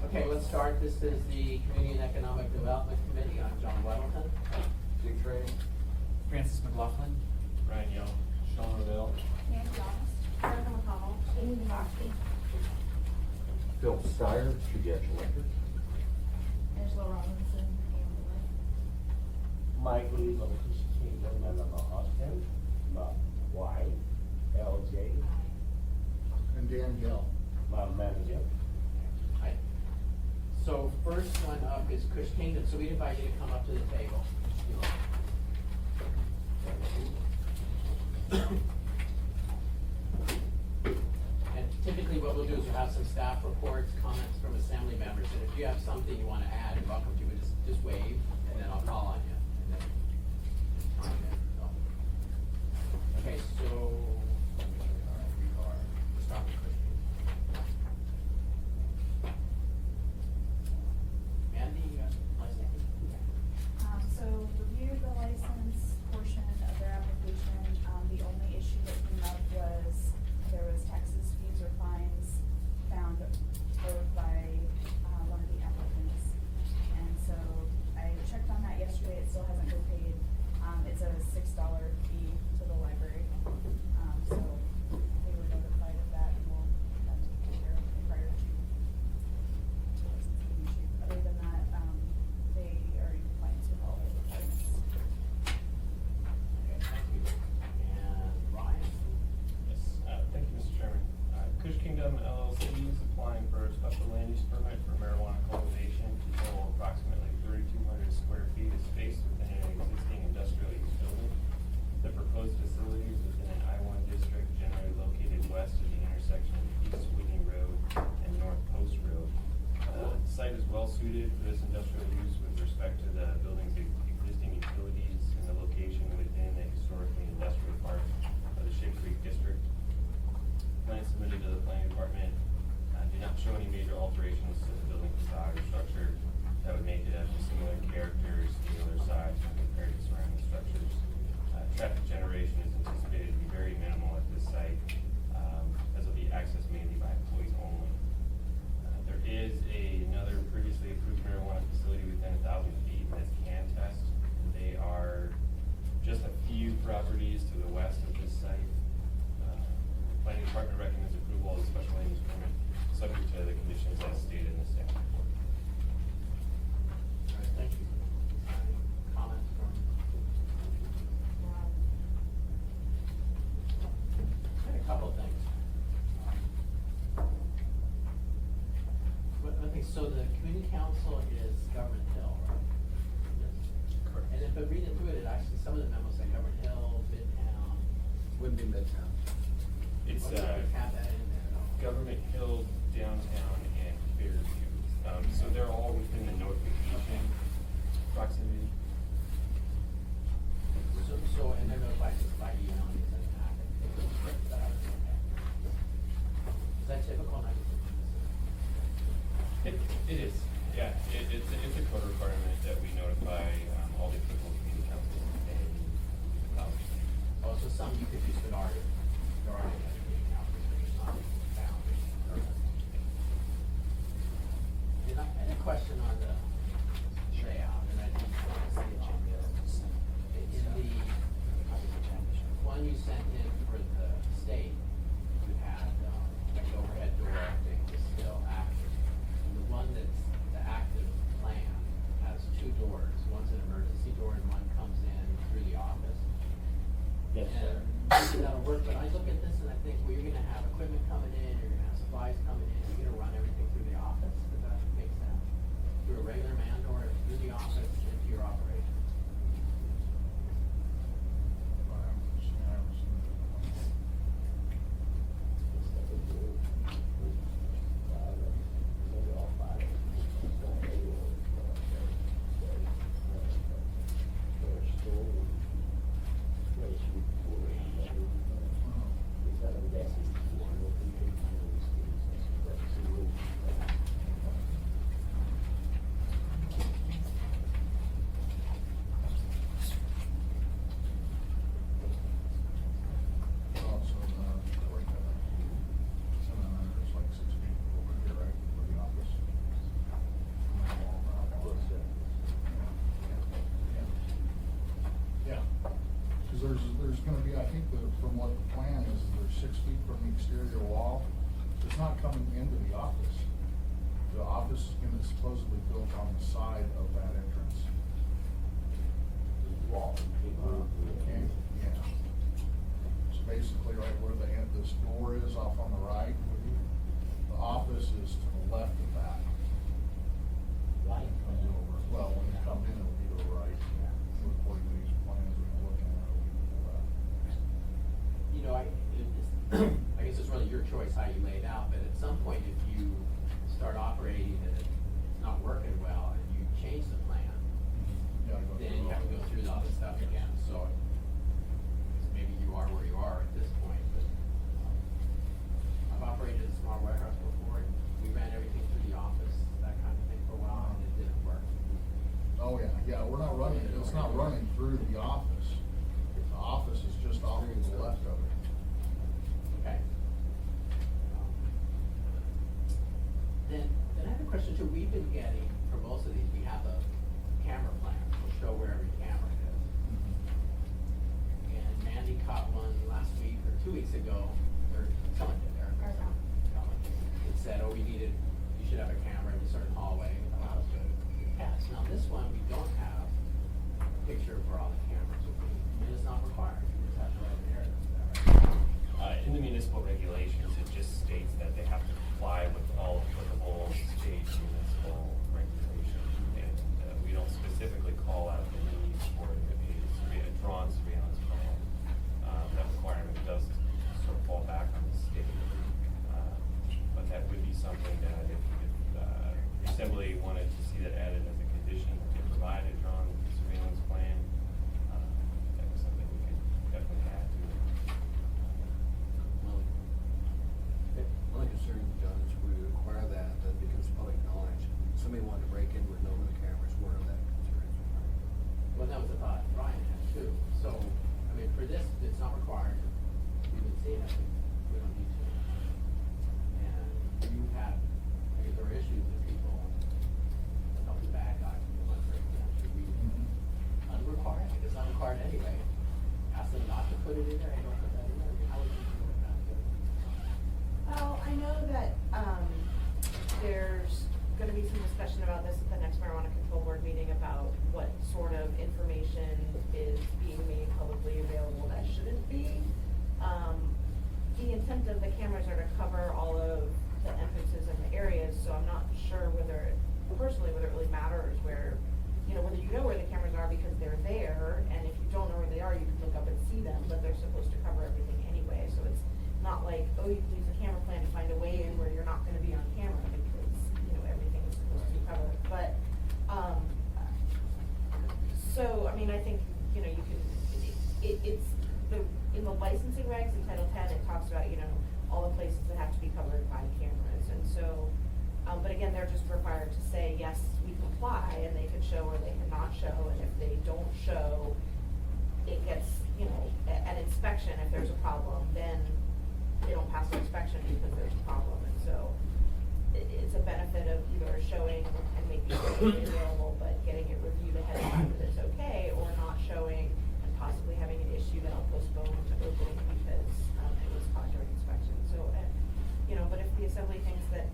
Okay, let's start. This is the Community and Economic Development Committee. I'm John Weddleton. Dick Trey. Francis McLaughlin. Ryan Young. Sean Riddell. Nancy Thomas. Erica McConnell. Amy Hockey. Phil Steyer, congratulations. Angela Robinson. Mike Lee, Locust Kingdom, and Austin, Y, LJ, And Dan Gill. my manager. Hi. So first one up is Cush Kingdom. So we'd invite you to come up to the table. And typically what we'll do is we'll have some staff reports, comments from assembly members, and if you have something you want to add, you're welcome to, but just wave, and then I'll call on you. And then chime in, so. Okay, so, we'll start with Cush Kingdom. Andy, you got license? So reviewed the license portion of their application. The only issue that came up was there was taxes, fees, or fines found owed by one of the applicants. And so I checked on that yesterday. It still hasn't been paid. It's a $6 fee to the library. So they were notified of that and we'll have to take care of it prior to license being issued. Other than that, they are in compliance with all their requirements. Okay, thank you. And Ryan? Yes, thank you, Mr. Chairman. Cush Kingdom LLC is applying for a special land use permit for marijuana cultivation to total approximately 3,200 square feet of space within an existing industrial use building. The proposed facility is within an I-1 district generally located west of the intersection of East Whitney Road and North Post Road. The site is well suited for this industrial use with respect to the building's existing utilities and the location within the historically industrial part of the Ship Creek district. Plans submitted to the planning department do not show any major alterations to the building facade or structure that would make it have similar characters, scale, or size when compared to surrounding structures. Traffic generation is anticipated to be very minimal at this site, as it will be accessed mainly by employees only. There is another previously approved marijuana facility within 1,000 feet, and that's Can Test. And they are just a few properties to the west of this site. Planning department recommends approval of the special land use permit, subject to the conditions as stated in the staff report. All right, thank you. Any comments from? I had a couple of things. One thing, so the community council is Government Hill, right? Correct. And then, but reading through it, actually, some of the memos say Government Hill, Midtown. Wouldn't be Midtown. It's Why don't we have that in there at all? Government Hill, Downtown, and Fairview. So they're all within the notification proximity. So, and they're notified just by email, and it's in the packet. Is that typical? It is, yeah. It's a code requirement that we notify all the applicable community councils and Oh, so some you could use that already, they're already in the community council, but it's not found. And I had a question on the layout, and I didn't see it on this. In the one you sent in for the state, you had, like the overhead door, I think, was still active. The one that's the active plan has two doors, one's an emergency door and one comes in through the office. Yes, sir. And maybe that'll work, but I look at this and I think, well, you're gonna have equipment coming in, you're gonna have supplies coming in, you're gonna run everything through the office, does that make sense? Through a regular man door, through the office, into your operation. gonna be, I think from what the plan is, they're 6 feet from the exterior wall. It's not coming into the office. The office is gonna supposedly built on the side of that entrance. Wall. Okay, yeah. So basically, right where this door is off on the right, the office is to the left of that. Right. Well, when you come in, it'll be to the right. According to these plans we're looking at, it'll be to the left. You know, I guess it's really your choice how you lay it out, but at some point, if you start operating and it's not working well, and you change the plan, You gotta go then through you have to go through all this stuff again, so maybe you are where you are at this point, but I've operated a small warehouse before, and we ran everything through the office, that kind of thing for a while, and it didn't work. Oh, yeah, we're not running, it's not running through the office. The office is just off to the left of it. Okay. Then I have a question too. We've been getting, for most of these, we have a camera plan, will show where every camera is. And Mandy caught one last week or 2 weeks ago, or someone did there. It said, oh, you should have a camera in a certain hallway. That was good. Yes, now this one, we don't have a picture of where all the cameras will be, and it's not required. You just have to write an error. Is that right? In the municipal regulations, it just states that they have to comply with all applicable state municipal regulations. And we don't specifically call out the need for a drawn surveillance plan. That requirement does sort of fall back on the state. But that would be something that if Assembly wanted to see that added as a condition, that they provide a drawn surveillance plan, that was something we could definitely add to it. Well, my only concern, John, is if we require that, that becomes public knowledge. Somebody wanted to break in with no other cameras, where that concern. Well, that was a thought Brian had too. So, I mean, for this, it's not required. We've been seeing it, we don't need to. And you have, I guess there are issues with people, don't be bad guys, you want to break in. Should we unrequired? It's not required anyway. Ask them not to put it in there, hey, don't put that in there. How would you do that? Well, I know that, there's gonna be some discussion about this at the next marijuana control board meeting about what sort of information is being made publicly available that shouldn't be. The intent of the cameras are to cover all of the entrances and the areas, so I'm not sure whether, personally, whether it really matters where, whether you know where the cameras are because they're there, and if you don't know where they are, you can look up and see them, but they're supposed to cover everything anyway, so it's not like, oh, you can use the camera plan to find a way in where you're not gonna be on camera because, everything is supposed to be covered, but, so, I mean, I think, you can, in the licensing regs in Title 10, it talks about, all the places that have to be covered by cameras, and so, but again, they're just required to say, yes, we comply, and they could show or they cannot show, and if they don't show, it gets, an inspection, if there's a problem, then they don't pass the inspection because there's a problem, and so it's a benefit of either showing and making sure it's available, but getting it reviewed ahead of time that it's okay, or not showing and possibly having an issue that'll postpone to opening because it was caught during inspection. So, but if the assembly thinks that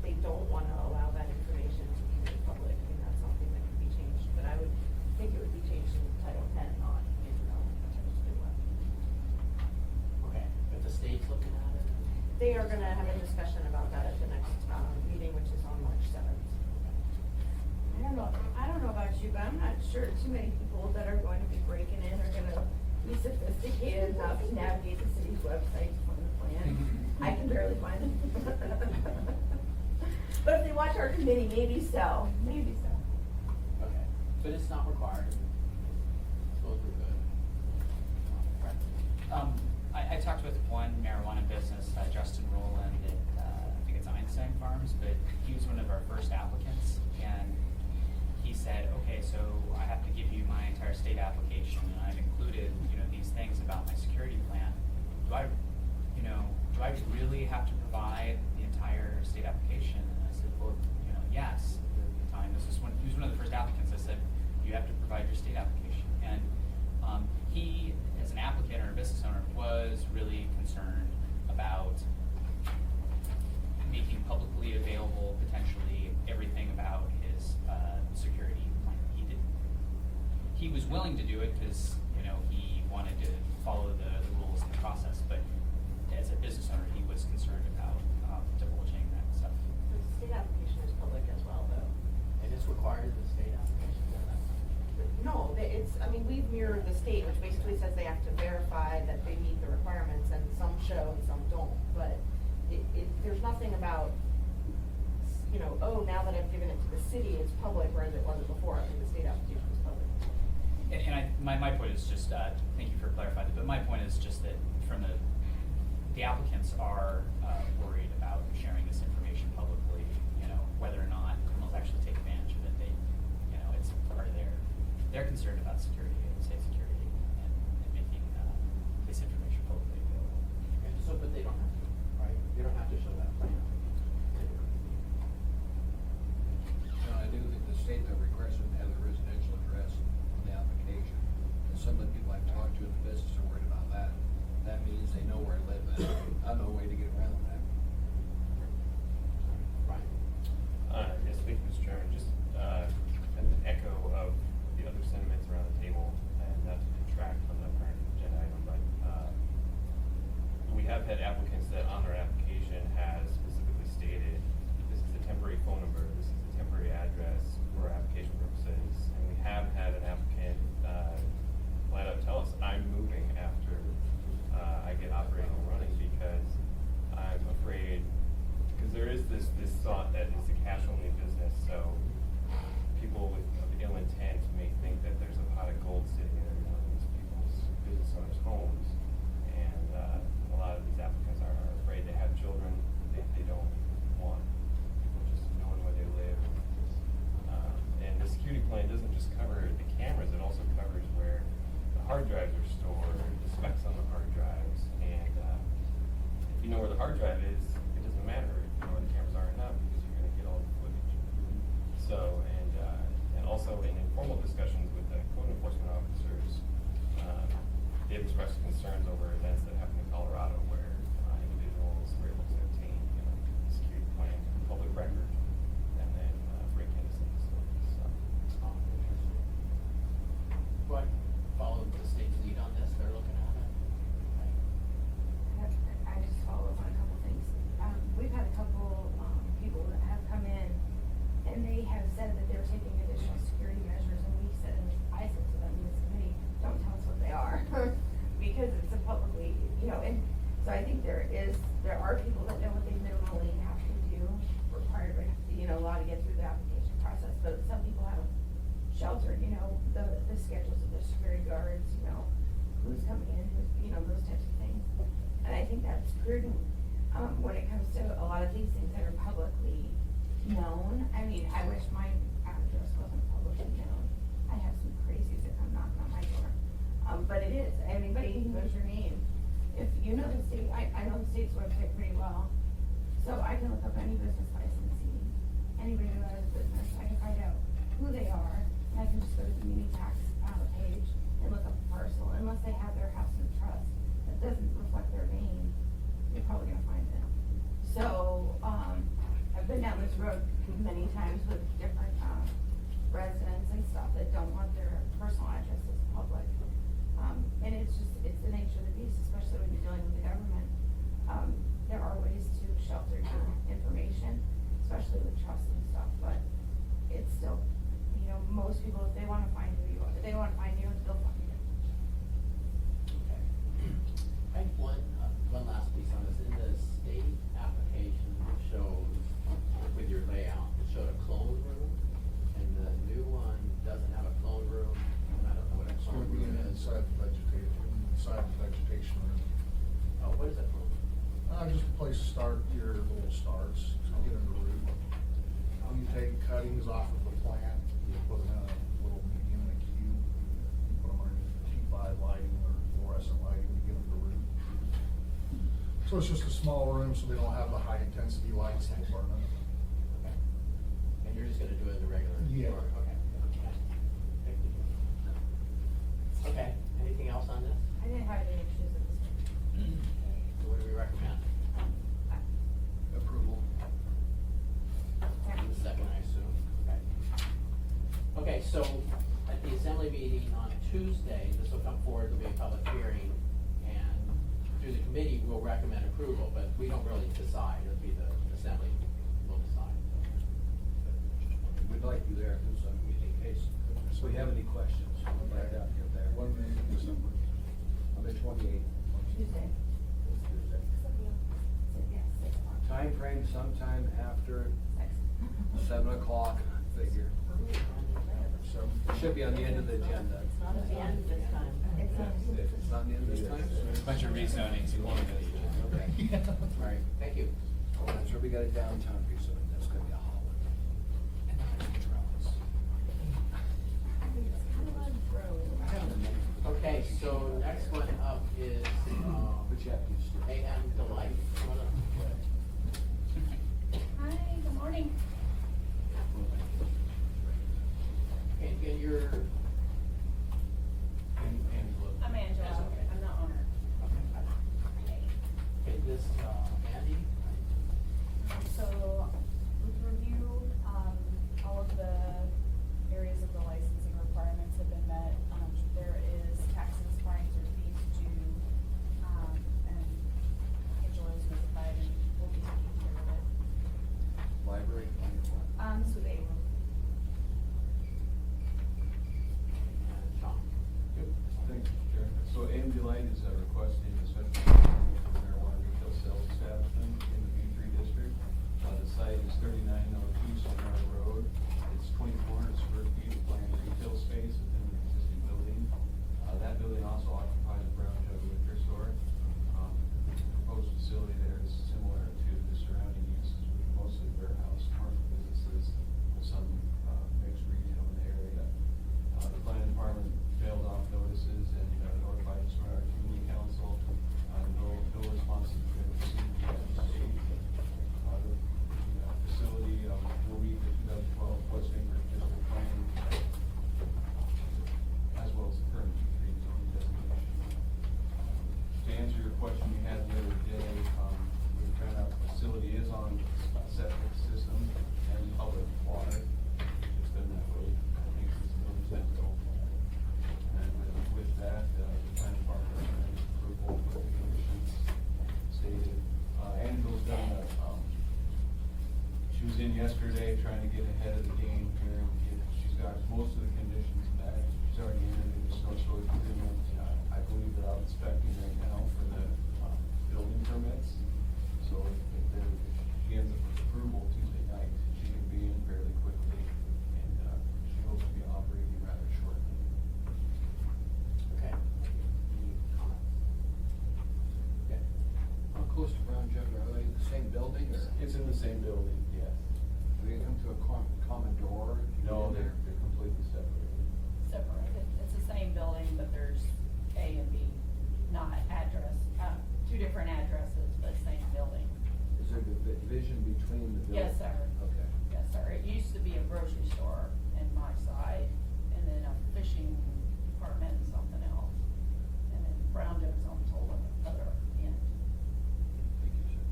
they don't want to allow that information to be made public, I mean, that's something that could be changed. But I would think it would be changed in Title 10, not in Title 2. Okay, if the state's looking at it. They are gonna have a discussion about that at the next, meeting, which is on March 7th. I don't know about you, but I'm not sure too many people that are going to be breaking in are gonna be sophisticated enough to navigate the city's website to find the plan. I can barely find them. But if they watch our committee, maybe so, maybe so. Okay, but it's not required. Suppose we're good. I talked with one marijuana business, Justin Rowland, at, I think it's Einstein Farms, but he was one of our first applicants, and he said, okay, so I have to give you my entire state application, and I've included, these things about my security plan. Do I really have to provide the entire state application? And I said, well, yes. At the time, he was one of the first applicants. I said, you have to provide your state application. And he, as an applicant or a he was willing to do it because, you know, he wanted to follow the rules and the process, but as a business owner, he was concerned about divulging that stuff. The state application is public as well, though. And it's required the state application, yeah, that's. No, it's, I mean, we've mirrored the state, which basically says they have to verify that they meet the requirements, and some show and some don't, but there's nothing about, you know, oh, now that I've given it to the city, it's public, whereas it wasn't before. I think the state application was public. And my point is just, thank you for clarifying, but my point is just that from the applicants are worried about sharing this information publicly, you know, whether or not criminals actually take advantage of it. They, you know, it's part of they're concerned about security and state security and making this information publicly available. And so, but they don't have to, right? You don't have to show that plan. No, I do think the state that requires them to have the residential address on the application. And some of the people I've talked to in the business are worried about that. That means they know where I live, and I know a way to get around that. Right. Yes, thank you, Mr. Chairman. Just an echo of the other sentiments around the table, and not to detract from the current agenda item, but we have had applicants that on their application has specifically stated, this is a temporary phone number, this is a temporary address for application purposes, and we have had an applicant flat out tell us, I'm moving after I get operating and running because I'm afraid, because there is this thought that it's a cash-only business, so people of ill intent may think that there's a pot of gold sitting in every one of these people's business owners' homes, and a lot of these applicants are afraid to have children. They don't want people just knowing where they live. And the security plan doesn't just cover the cameras, it also covers where the hard drives are stored, the specs on the hard drives, and if you know where the hard drive is, it doesn't matter if you know where the cameras are or not, because you're gonna get all the footage. So, and also in informal discussions with the code enforcement officers, they've expressed concerns over events that happen in Colorado where individuals were able to obtain, you know, the security plan from public record and then break into some facilities, so. What, follow the state's lead on this, they're looking at it? Right. I just follow up on a couple things. We've had a couple, people that have come in and they have said that they're taking additional security measures, and we said, I said to them in this committee, don't tell us what they are. Because it's a publicly, you know, and so I think there are people that know what they minimally have to do, required, you know, law to get through the application process, but some people have sheltered, you know, the schedules of the security guards, you know, who's coming in, who's, you know, those types of things. And I think that's prudent, when it comes to a lot of these things that are publicly known. I mean, I wish my address wasn't publicly known. I have some crazies that come knocking on my door. But it is, anybody who knows your name, if you know the state, I know the state's website pretty well, so I can look up any business licensee, anybody who has a business, I can find out who they are, and I can just go to the muni tax page and look up a parcel, unless they have their house in trust that doesn't reflect their name, you're probably gonna find them. So, I've been down this road many times with different residents and stuff that don't want their personal addresses public. And it's the nature of the beast, especially when you're dealing with the government. There are ways to shelter your information, especially with trust and stuff, but it's still, you know, most people, if they wanna find who you are, if they don't wanna find you, they'll find you. Okay. I have one last piece on this. In the state application, it shows, with your layout, it showed a clone room, and the new one doesn't have a clone room, and I don't know what a It's clone gonna be room is. inside the vegetation room. Oh, what is a clone room? Just a place to start your little starts, to get them to root. You take cuttings off of the plant, you put them in a little medium in a cube, you put them underneath T5 lighting or fluorescent lighting to get them to root. So it's just a small room, so they don't have the high intensity lights that burn them. Okay. And you're just gonna do it in the regular? Yeah. or- Okay. Okay, anything else on this? I didn't have any issues with this one. So what do we recommend? Approval. The second, I assume. Okay. Okay, so at these assembly meeting on Tuesday, this will come forward, there'll be a public hearing, and through the committee, we'll recommend approval, but we don't really decide, it'll be the assembly will decide. We'd like you there, because in case we have any questions, we'd like to get there. When in December? On the 28th. Tuesday. Yes, 6 o'clock. Time frame sometime after 6. 7 o'clock, figure. It should be on the end of the agenda. It's not at the end this time. It's not the end this time? Bunch of rezonings, you won't Okay. All right, thank you. That's where we got a downtown rezoning, that's gonna be a holiday. Okay, so next one up is, Which app do you still? AM Delight. Hi, good morning. And your. I'm Angela, I'm the owner. Okay, this, Andy? So, with review, all of the areas of the licensing requirements have been met. There is taxes, fines, or fees due, and Angela is notified and will be taking care of it. Library? This was April. And Sean? Thank you, Chair. So AM Delight is requesting a special permit for marijuana retail sales establishment in the B3 district. The site is 3902 Sonora Road. It's 2,400 square feet of planned retail space within the existing building. That building also occupies a Brown Jug liquor store. The proposed facility there is similar to the surrounding uses, which are mostly warehouse, commercial businesses, with some mixed retail in the area. The planning department mailed off notices and notified the Sonora Community Council. No response has been received yet to date. The facility will meet the 2012 West Vancouver District Plan, as well as the current B3 zoning designation. To answer your question you had the other day, we found out the facility is on a septic system and public water. It's been that way, I think, since the building's been built. And with that, the planning department recommends approval with the conditions stated. Angela's done she was in yesterday trying to get ahead of the game here and she's got most of the conditions met. She's already entered into snow storage agreement. I believe they're out inspecting right now for the building permits. So if she ends up with approval Tuesday night, she can be in fairly quickly and she hopes to be operating rather shortly. Okay. Any comments? Okay. How close to Brown Jug, are they in the same building or? It's in the same building, yes. Do they come to a common door? to get No, in there? they're completely separated. Separated, it's the same building, but there's A and B, not address, two different addresses, but same building. Is there division between the buildings? Yes, sir. Okay. Yes, sir, it used to be a grocery store in my side, and then a fishing department and something else. And then Brown Jug's on the whole other end. Thank you, sir.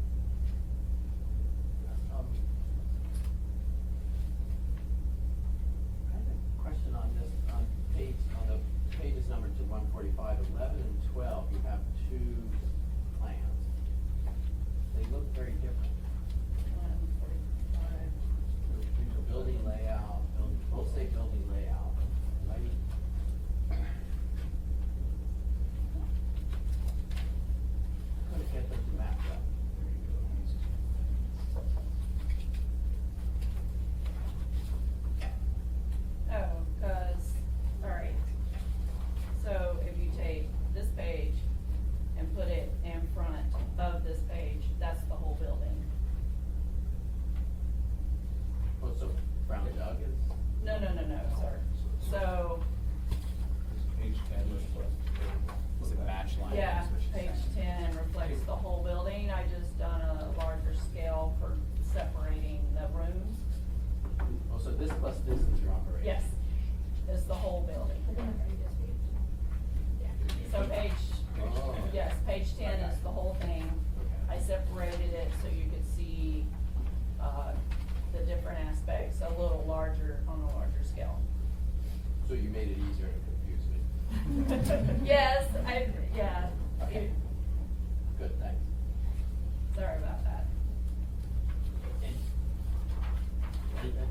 I have a question on this, on the pages numbered to 145, 11 and 12, you have two plans. They look very different. 145. The building layout, both say building layout, right? Couldn't get them to match up. Oh, cause, alright, so if you take this page and put it in front of this page, that's the whole building. Oh, so Brown Jug is? No, sir. So, This is page 10 reflects. Is it match line? yeah, Is what she's page saying. 10 reflects the whole building. I just done a larger scale for separating the rooms. Oh, so this plus this is your operation? Yes, it's the whole building. So page, Oh. yes, page 10 is the whole thing. I separated it so you could see, the different aspects, a little larger, on a larger scale. So you made it easier to confuse me. Yes, yeah. Okay. Good, thanks. Sorry about that.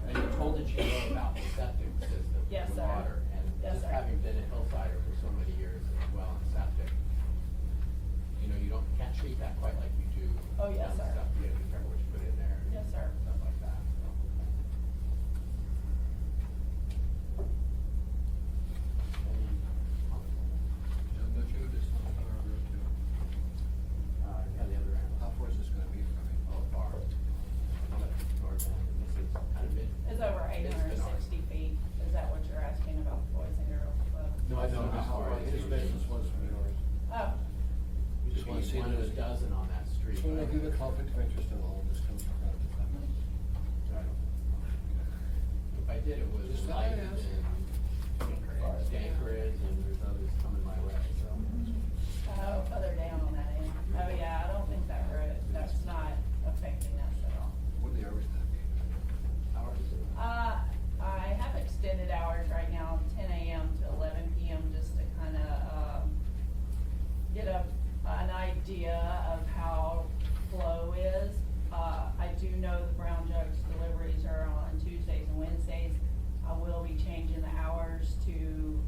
And you told the GO about the septic system, Yes, the sir. water, and Yes, just sir. having been a hillsider for so many years as well in septic, you know, you can't treat that quite like you do. Oh, yes, other sir. stuff. You gotta be careful what you put in there. Yes, sir. Stuff like that, so. Any comments on that? John, don't you just on our road too? Yeah, the other end. How far is this gonna be from me? Oh, far. On the north end, this is kind of mid. It's over It's 860 feet. Is that what you're asking about the Boys and Girls Club? No, I don't know how far it is. His business was from yours. Oh, You just wanna see One of a the dozen on that street. So when they do the conflict of interest in all, this comes from out of the family. If I did, it was Just thought light I'd and ask. Anchorage, and there's others coming my way, so. oh, further down on that end. Oh, yeah, I don't think that's not affecting us at all. What are the hours that be? Ours. I have extended hours right now, 10 a.m. to 11 p.m. just to kind of, get an idea of how flow is. I do know the brown jugs deliveries are on Tuesdays and Wednesdays. I will be changing the hours to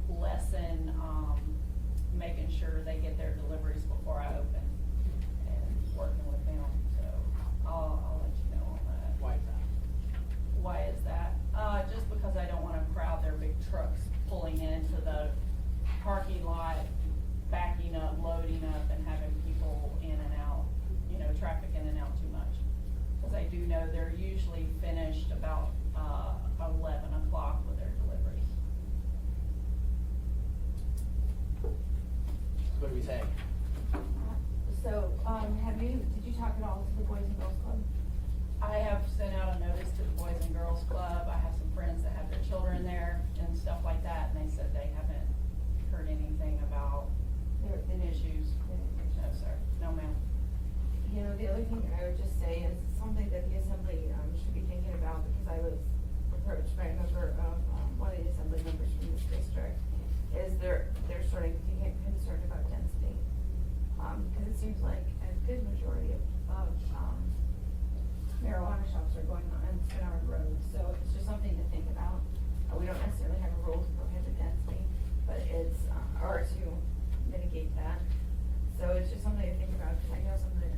lessen, making sure they get their deliveries before I open and working with them, so I'll let you know on that. Why is that? Why is that? Just because I don't wanna crowd their big trucks pulling into the parking lot, backing up, loading up, and having people in and out, you know, traffic in and out too much. Cause I do know they're usually finished about, 11 o'clock with their deliveries. What do we say? So, did you talk at all to the Boys and Girls Club? I have sent out a notice to the Boys and Girls Club. I have some friends that have their children there and stuff like that, and they said they haven't heard anything about There- issues. No, sir. No, ma'am. You know, the other thing I would just say is something that the assembly, should be thinking about, because I was approached by a member of, one of the assembly members from this district, is they're starting to get concerned about density. Because it seems like a good majority of marijuana shops are going on Spinard Road, so it's just something to think about. We don't necessarily have a rule to prohibit density, but it's, or to mitigate that. So it's just something to think about, because I know some of the,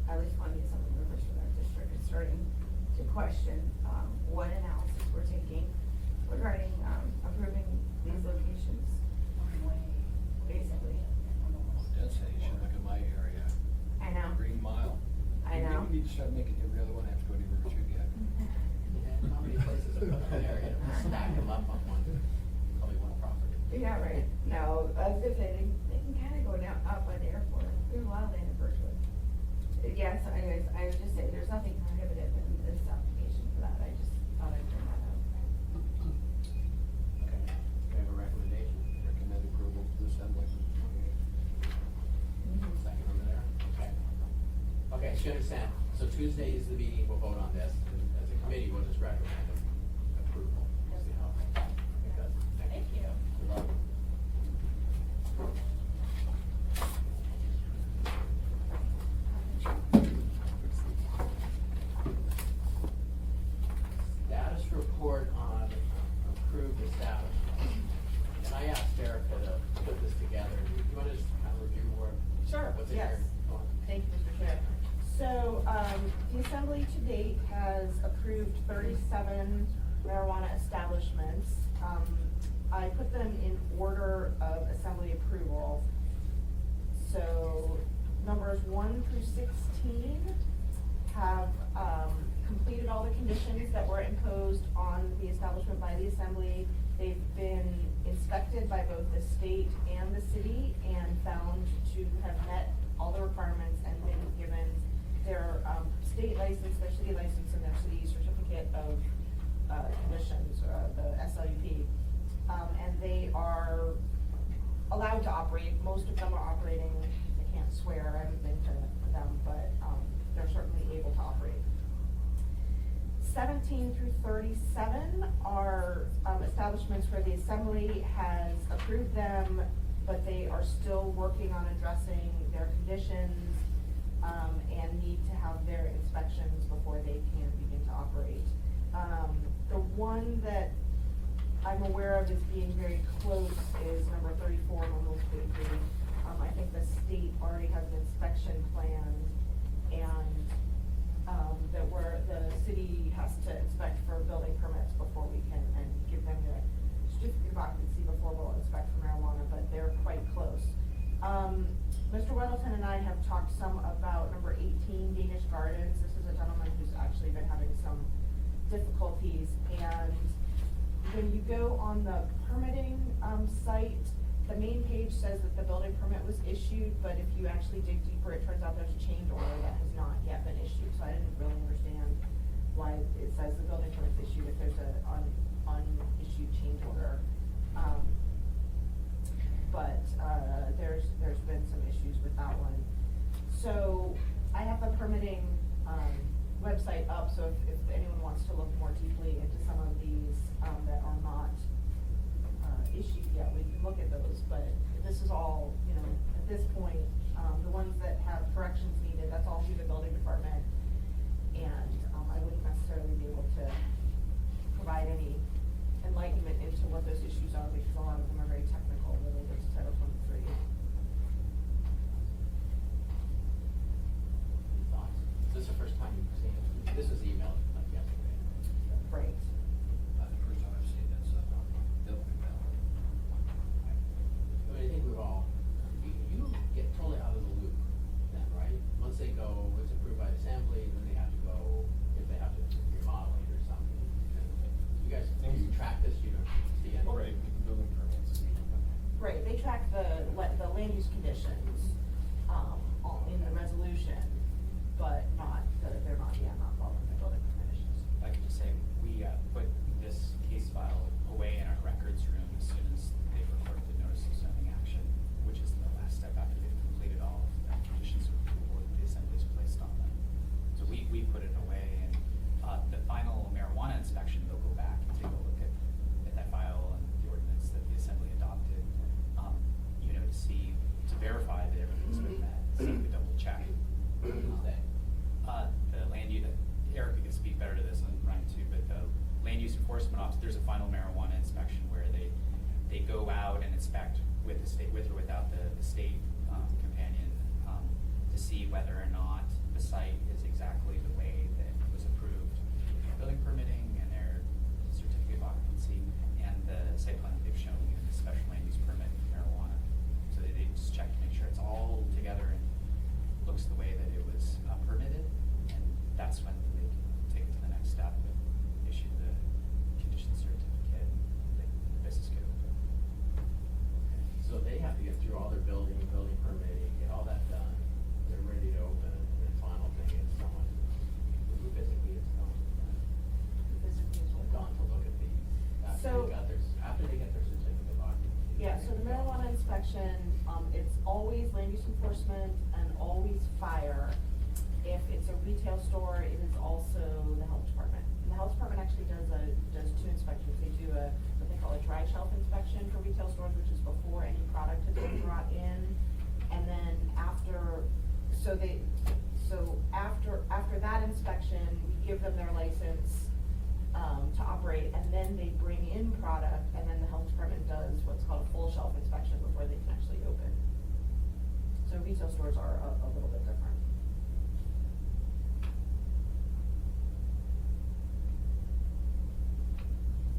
at least one of the assembly members from that district is starting to question, what analysis we're taking regarding, approving these locations, basically. Density, you should look at my area. I know. Green Mile. I know. Maybe we need to start making every other one have to go to River Tube yet. Yeah, how many places are in that area? Stack them up on one, probably one property. Yeah, right. No, I was gonna say, they can kinda go down, up by the airport. There's a lot of land in Birchwood. Yeah, so anyways, I would just say, there's nothing prohibitive in this application for that. I just thought I'd bring that up. Okay, we have a recommendation. Recommend approval to the assembly. Second over there, okay. Okay, so you understand, so Tuesday is the meeting, we'll vote on this, and as a committee, we'll just recommend approval. See how it goes. Thank you. Good luck. Status report on approved establishment. And I asked Erica to put this together. You want to just kind of review more? Sure, What's in yes. here? Go on. Thank you, Mr. Chair. So, the assembly to date has approved 37 marijuana establishments. I put them in order of assembly approval. So, numbers 1 through 16 have, completed all the conditions that were imposed on the establishment by the assembly. They've been inspected by both the state and the city and found to have met all the requirements and been given their, state license, their city license, and their city certificate of, conditions, the SLUP. And they are allowed to operate. Most of them are operating. I can't swear, I haven't been to them, but, they're certainly able to operate. 17 through 37 are establishments where the assembly has approved them, but they are still working on addressing their conditions, and need to have their inspections before they can begin to operate. The one that I'm aware of as being very close is number 34, Normal 33. I think the state already has an inspection plan, and that the city has to inspect for building permits before we can, and give them the certificate of occupancy before we'll inspect for marijuana, but they're quite close. Mr. Weddleton and I have talked some about number 18, Danish Gardens. This is a gentleman who's actually been having some difficulties, and when you go on the permitting site, the main page says that the building permit was issued, but if you actually dig deeper, it turns out there's a change order that has not yet been issued. So I didn't really understand why it says the building permit's issued if there's a unissued change order. But there's been some issues with that one. So I have the permitting website up, so if anyone wants to look more deeply into some of these that are not issued yet, we can look at those. But this is all, at this point, the ones that have corrections needed, that's all through the building department. And I wouldn't necessarily be able to provide any enlightenment into what those issues are, because a lot of them are very technical related to Title 23. Any thoughts? Is this the first time you've seen it? This was emailed like yesterday. Right. The first time I've seen this, building valid. I think we've all, you get totally out of the loop then, right? Once they go, it's approved by assembly, then they have to go, if they have to remodel it or something. You guys, do you track this? You don't see any? Right, building permits. Right, they track the land use conditions, in the resolution, but they're not following the building conditions. I can just say, we put this case file away in our records room as soon as they recorded the notice of zoning action, which is the last step after they've completed all of the conditions of approval that the assembly's placed on them. So we put it away, and the final marijuana inspection, they'll go back and take a look at that file and the ordinance that the assembly adopted, to verify that everything's been met, so we double check. Who's they? The land use, Erica can speak better to this and Ryan too, but the land use enforcement officer, there's a final marijuana inspection where they go out and inspect with the state, with or without the state companion, to see whether or not the site is exactly the way that it was approved, building permitting and their certificate of occupancy and the site plan that they've shown you, the special land use permit for marijuana. So they just check to make sure it's all together and looks the way that it was permitted, and that's when they take it to the next step and issue the condition certificate, and the business get open. So they have to get through all their building permitting, get all that done. They're ready to open, and the final thing is someone who physically is gone. Gone to look at these after they get their certificate of occupancy. Yeah, so the marijuana inspection, it's always land use enforcement and always fire. If it's a retail store, it is also the health department. And the health department actually does two inspections. They do what they call a dry shelf inspection for retail stores, which is before any product has been brought in. And then after that inspection, we give them their license to operate, and then they bring in product, and then the health department does what's called a full shelf inspection before they can actually open. So retail stores are a little bit different.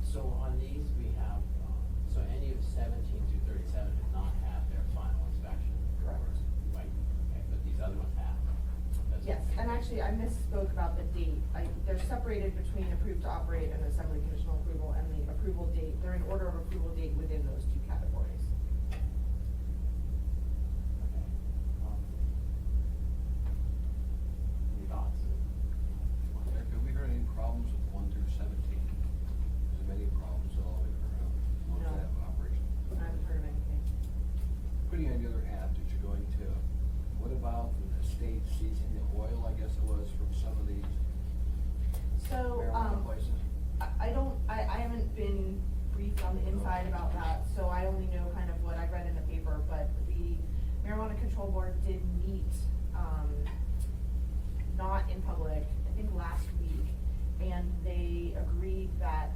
So on these, we have, so any of 17 to 37 did not have their final inspection. Correct. Right, okay, but these other ones have. Yes, and actually, I misspoke about the date. They're separated between approved to operate and assembly conditional approval, and the approval date, they're in order of approval date within those two categories. Okay. Any thoughts? Eric, have we heard any problems with 1 through 17? Is there many problems at all around ones No. that have operation? I haven't heard of anything. Putting on the other hat that you're going to, what about the state seizing the oil, I guess it was, from some of these So, marijuana Marijuana Control Board did meet, not in public, I think last week, and they agreed that,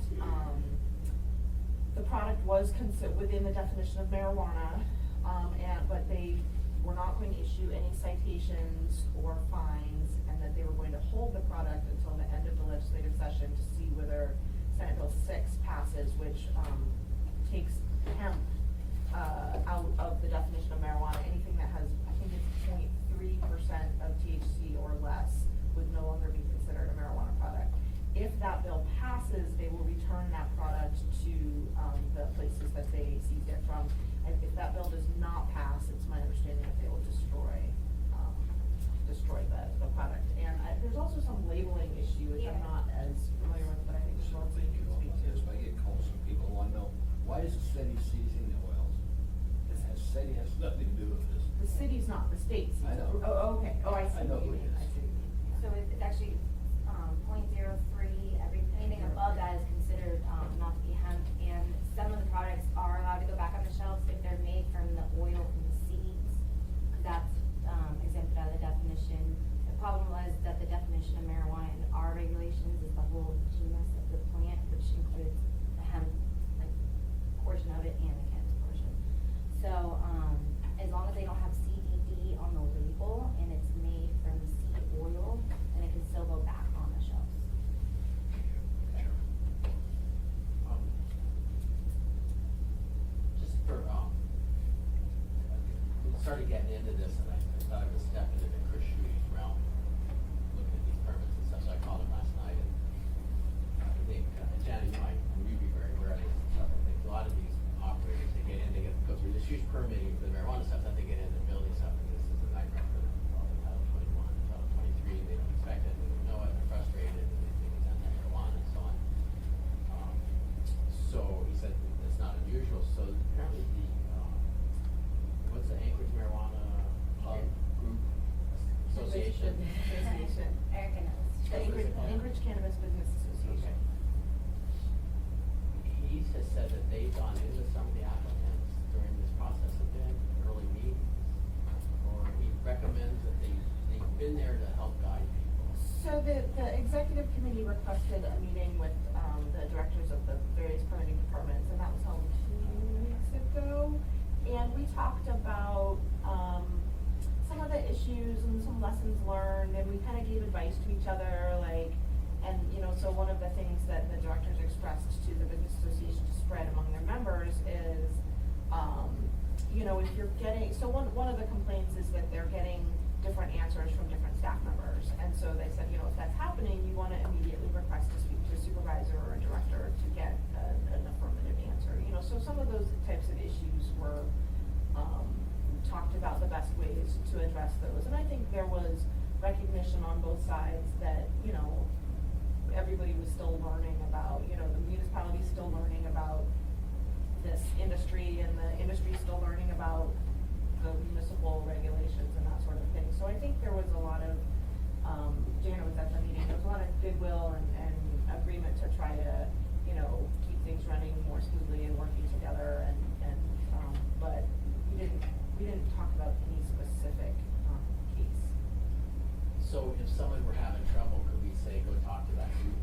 the product was within the definition of marijuana, but they were not going to issue any citations or fines, and that they were going to hold the product until the end of the legislative session to see whether Senate Bill 6 passes, which, takes hemp, out of the definition of marijuana. Anything that has, I think it's 0.3% of THC or less would no longer be considered a marijuana product. If that bill passes, they will return that product to, the places that they seized it from. And if that bill does not pass, it's my understanding that they will destroy the product. And there's also some labeling issue, which I'm Yeah. not as familiar with, but I think Chelsea can speak to. If I get calls from people who wanna know, why is the city seizing the oils? City has nothing to do with this. The city's not, the state seized I it. know. Oh, okay, oh, I see I know what you what it mean, I is. see what you mean. So it's actually, 0.03, anything above that is considered, not to be hemp, and some of the products are allowed to go back on the shelves if they're made from the oil from the seeds. That's, exempted out of the definition. The problem was that the definition of marijuana in our regulations is the whole genus of the plant, which includes the hemp, like, portion of it and the cannabis portion. So, as long as they don't have CBD on the label and it's made from seed oil, then it can still go back on the shelves. Um, Just for, we started getting into this, and I thought I was stepping into Chris Schuey's realm, looking at these permits and stuff, so I called him last night, and I think, Janet, you might, you'd be very aware of this stuff, I think a lot of these operators, they get in, they go through this huge permitting for the marijuana stuff, then they get into building stuff, and this is a nightmare for them, all the Title 21, Title 23, they don't expect it, they don't know it, they're frustrated, and they think it's anti-marijuana and so on. So he said it's not unusual, so apparently the, what's the Anchorage Marijuana Group Association? Association. Erica knows. The Anchorage Cannabis Business Association. He has said that they've gone into some of the applicants during this process of been early meetings, or he recommends that they've been there to help guide people. So the executive committee requested a meeting with, the directors of the various permitting departments, and that was held 2 weeks ago. And we talked about, some of the issues and some lessons learned, and we kind of gave advice to each other, like, and, so one of the things that the directors expressed to the business association to spread among their members is, if you're getting, so one of the complaints is that they're getting different answers from different staff members. And so they said, if that's happening, you wanna immediately request to speak to a supervisor or a director to get an affirmative answer. So some of those types of issues were, talked about the best ways to address those. And I think there was recognition on both sides that, everybody was still learning about, the municipality's still learning about this industry, and the industry's still learning about the municipal regulations and that sort of thing. So I think there was a lot of, Janet was at the meeting, there was a lot of goodwill and agreement to try to, keep things running more smoothly and working together, but we didn't talk about any specific, case. So if someone were having trouble, could we say, go talk to that group?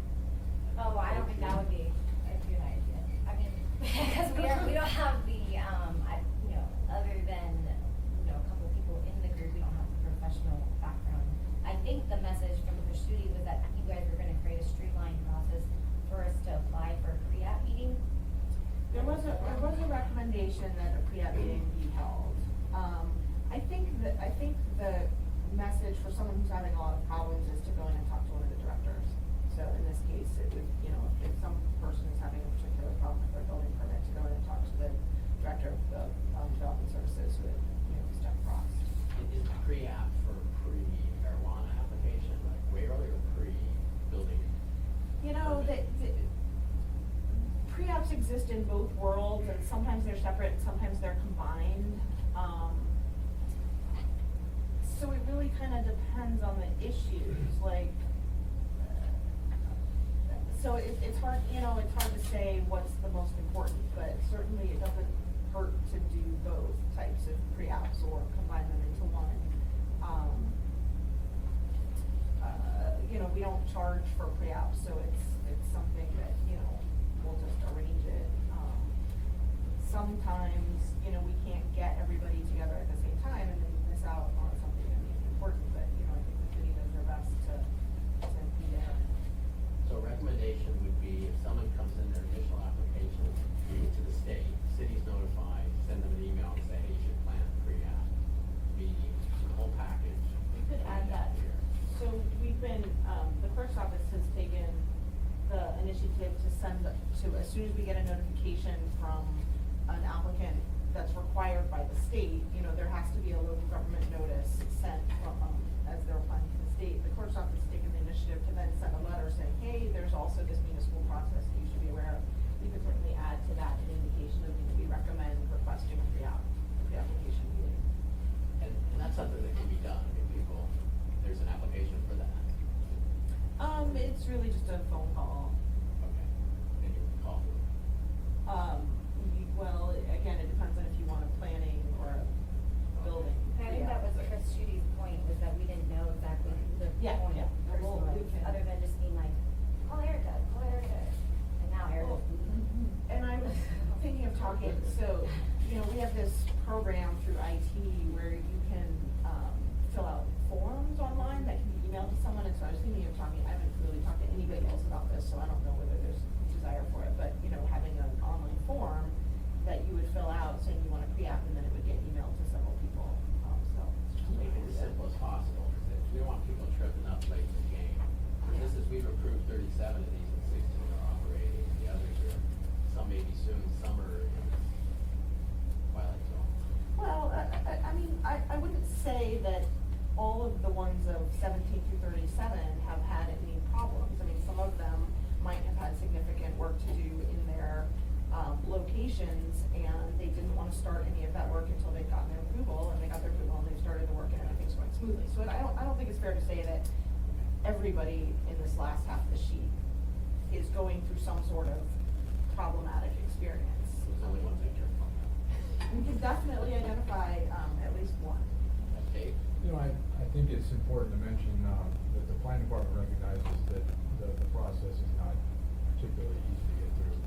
Oh, I don't think that would be a good idea. I mean, because we don't have the, other than, a couple of people in the group, we don't have the professional background. I think the message from Chris Schuey was that you guys were gonna create a streamlined process for us to apply for a pre-app meeting. There was a recommendation that a pre-app meeting be held. I think the message for someone who's having a lot of problems is to go in and talk to one of the directors. So in this case, it would, if some person is having a particular problem with their building permit, to go in and talk to the director of development services with, Steph Frost. Is the pre-app for pre-marijuana application, like way early or pre-building? The pre-apps exist in both worlds, and sometimes they're separate, and sometimes they're combined. So it really kind of depends on the issues, like, so it's hard, it's hard to say what's the most important, but certainly it doesn't hurt to do both types of pre-apps or combine them into one. You know, we don't charge for pre-apps, so it's something that, you know, we'll just arrange it. Sometimes, you know, we can't get everybody together at the same time and then miss out on something that may be important, but, you know, I think the city does their best to be there. So a recommendation would be if someone comes in their initial application to the state, city's notified, send them an email and say, hey, you should plan a pre-app meeting, the whole package. We could add that here. So we've been, the clerk's office has taken the initiative to send, as soon as we get a notification from an applicant that's required by the state, you know, there has to be a local government notice sent from, as they're applying to the state. The clerk's office has taken the initiative to then send a letter saying, hey, there's also this municipal process that you should be aware of. We could certainly add to that an indication of, we recommend requesting a pre-application meeting. And that's something that can be done, I mean, people, there's an application for that. It's really just a phone call. Okay, and you would call them. Well, again, it depends on if you want a planning or a building. And I think that was Chris Schudy's point, was that we didn't know exactly the Yeah, point yeah. person Well, was, we can- other than just being like, call Erica, and now Erica's. And I was thinking of talking, so, you know, we have this program through IT where you can, fill out forms online that can be emailed to someone, and so I was thinking of talking, I haven't really talked to anybody else about this, so I don't know whether there's desire for it, but, you know, having an online form that you would fill out saying you want a pre-app, and then it would get emailed to several people, so. Just make it as simple as possible, because we don't want people tripping up late in the game. This is, we've approved 37 of these and 16 are operating, the others are, some may be soon, some are in this twilight zone. Well, I mean, I wouldn't say that all of the ones of 17 through 37 have had any problems. I mean, some of them might have had significant work to do in their locations, and they didn't want to start any of that work until they'd gotten their approval, and they got their approval, and they started the work, and everything's going smoothly. So I don't think it's fair to say that everybody in this last half of the sheet is going through some sort of problematic experience. There's only one picture. We can definitely identify at least one. Dave? You know, I think it's important to mention, that the planning department recognizes that the process is not particularly easy to get through.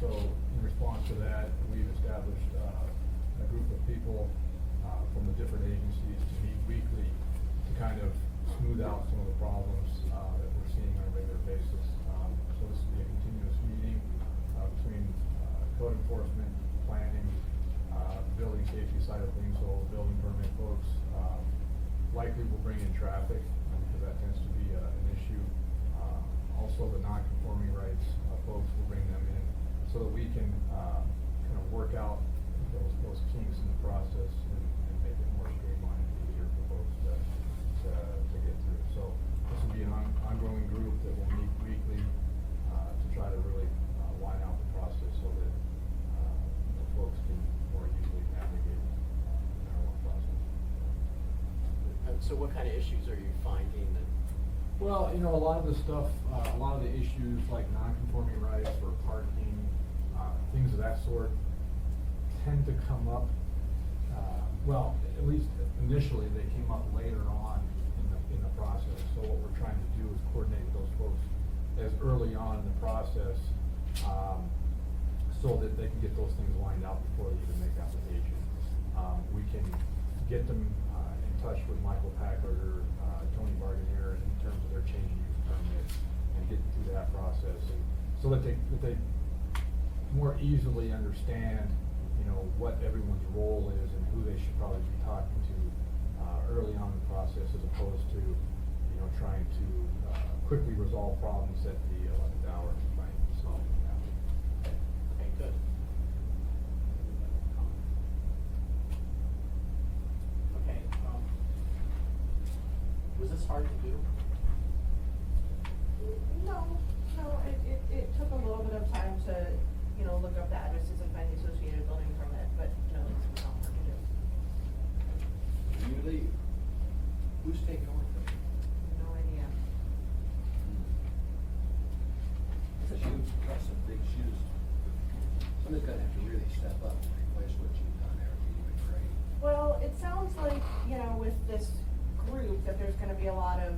So in response to that, we've established, a group of people, from the different agencies to meet weekly to kind of smooth out some of the problems, that we're seeing on a regular basis. So this will be a continuous meeting, between, code enforcement, planning, building safety side of things, so building permit folks, likely will bring in traffic, because that tends to be an issue. Also, the non-conforming rights folks will bring them in, so that we can kind of work out those kinks in the process and make it more streamlined and easier for folks to get through. So this will be an ongoing group that will meet weekly to try to really line out the process so that folks can more easily navigate the marijuana process. So what kind of issues are you finding that? Well, you know, a lot of the stuff, a lot of the issues like non-conforming rights or parking, things of that sort tend to come up, well, at least initially, they came up later on in the process. So what we're trying to do is coordinate with those folks as early on in the process, so that they can get those things lined out before they even make application. We can get them in touch with Michael Packard or Tony Barganier in terms of their change in use permit and get through that process, and so that they more easily understand, you know, what everyone's role is and who they should probably be talking to early on in the process, as opposed to, you know, trying to quickly resolve problems at the 11th hour and trying to solve them now. Okay, good. Okay, was this hard to do? No, it took a little bit of time to, you know, look up the addresses and find the associated building permit, but no, it's not hard to do. When you leave, who's taking over from you? No idea. Because that's some big shoes. Somebody's gonna have to really step up. accomplish what you've done there, you've been great. Well, it sounds like, you know, with this group, that there's gonna be a lot of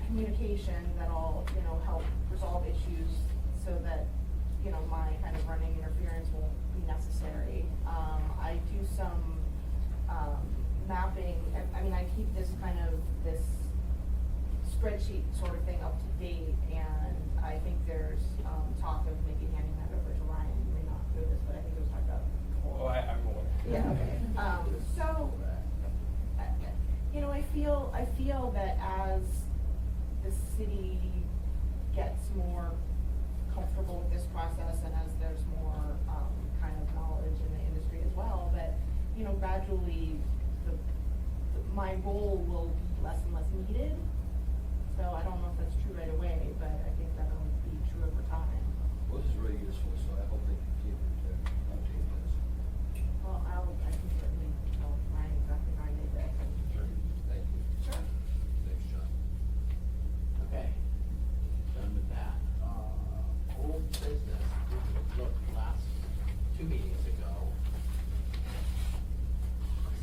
communication that'll, you know, help resolve issues so that, you know, my kind of running interference won't be necessary. I do some, mapping, I mean, I keep this kind of, this spreadsheet sort of thing up to date, and I think there's, talk of maybe handing that over to Ryan. You may not know this, but I think it was talked about before. Oh, I'm aware. Yeah, okay. So, you know, I feel that as the city gets more comfortable with this process and as there's more, kind of knowledge in the industry as well, that, you know, gradually my role will be less and less needed. So I don't know if that's true right away, but I think that'll be true over time. Well, this is really useful, so I hope they continue to update this. Well, I can certainly tell Ryan exactly how I did that. Thank you. Sure. Thanks, John. Okay, done with that. Old business, look, last 2 meetings ago,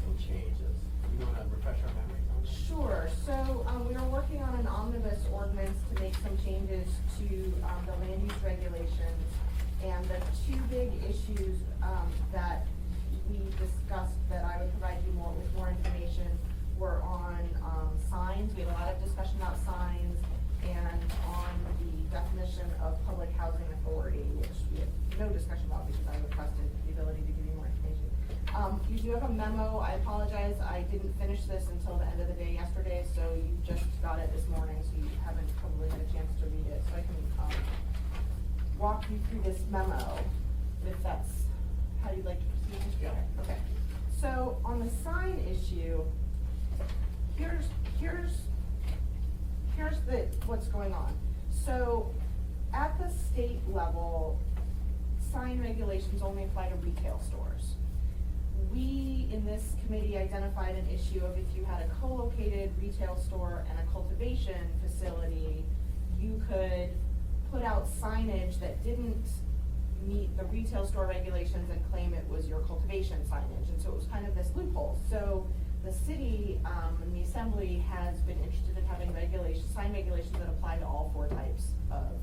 some changes. You wanna refresh our memories on that? Sure, so, we are working on an omnibus ordinance to make some changes to, the land use regulations. And the two big issues, that we discussed that I would provide you with more information were on, signs. We had a lot of discussion about signs, and on the definition of public housing authority, which we had no discussion about because I requested the ability to give you more information. You do have a memo. I apologize, I didn't finish this until the end of the day yesterday, so you just got it this morning, so you haven't probably had a chance to read it. So I can, walk you through this memo, if that's how you'd like to proceed. Yeah. Okay, so on the sign issue, here's what's going on. So, at the state level, sign regulations only apply to retail stores. We, in this committee, identified an issue of if you had a co-located retail store and a cultivation facility, you could put out signage that didn't meet the retail store regulations and claim it was your cultivation signage, and so it was kind of this loophole. So the city, and the assembly has been interested in having sign regulations that apply to all 4 types of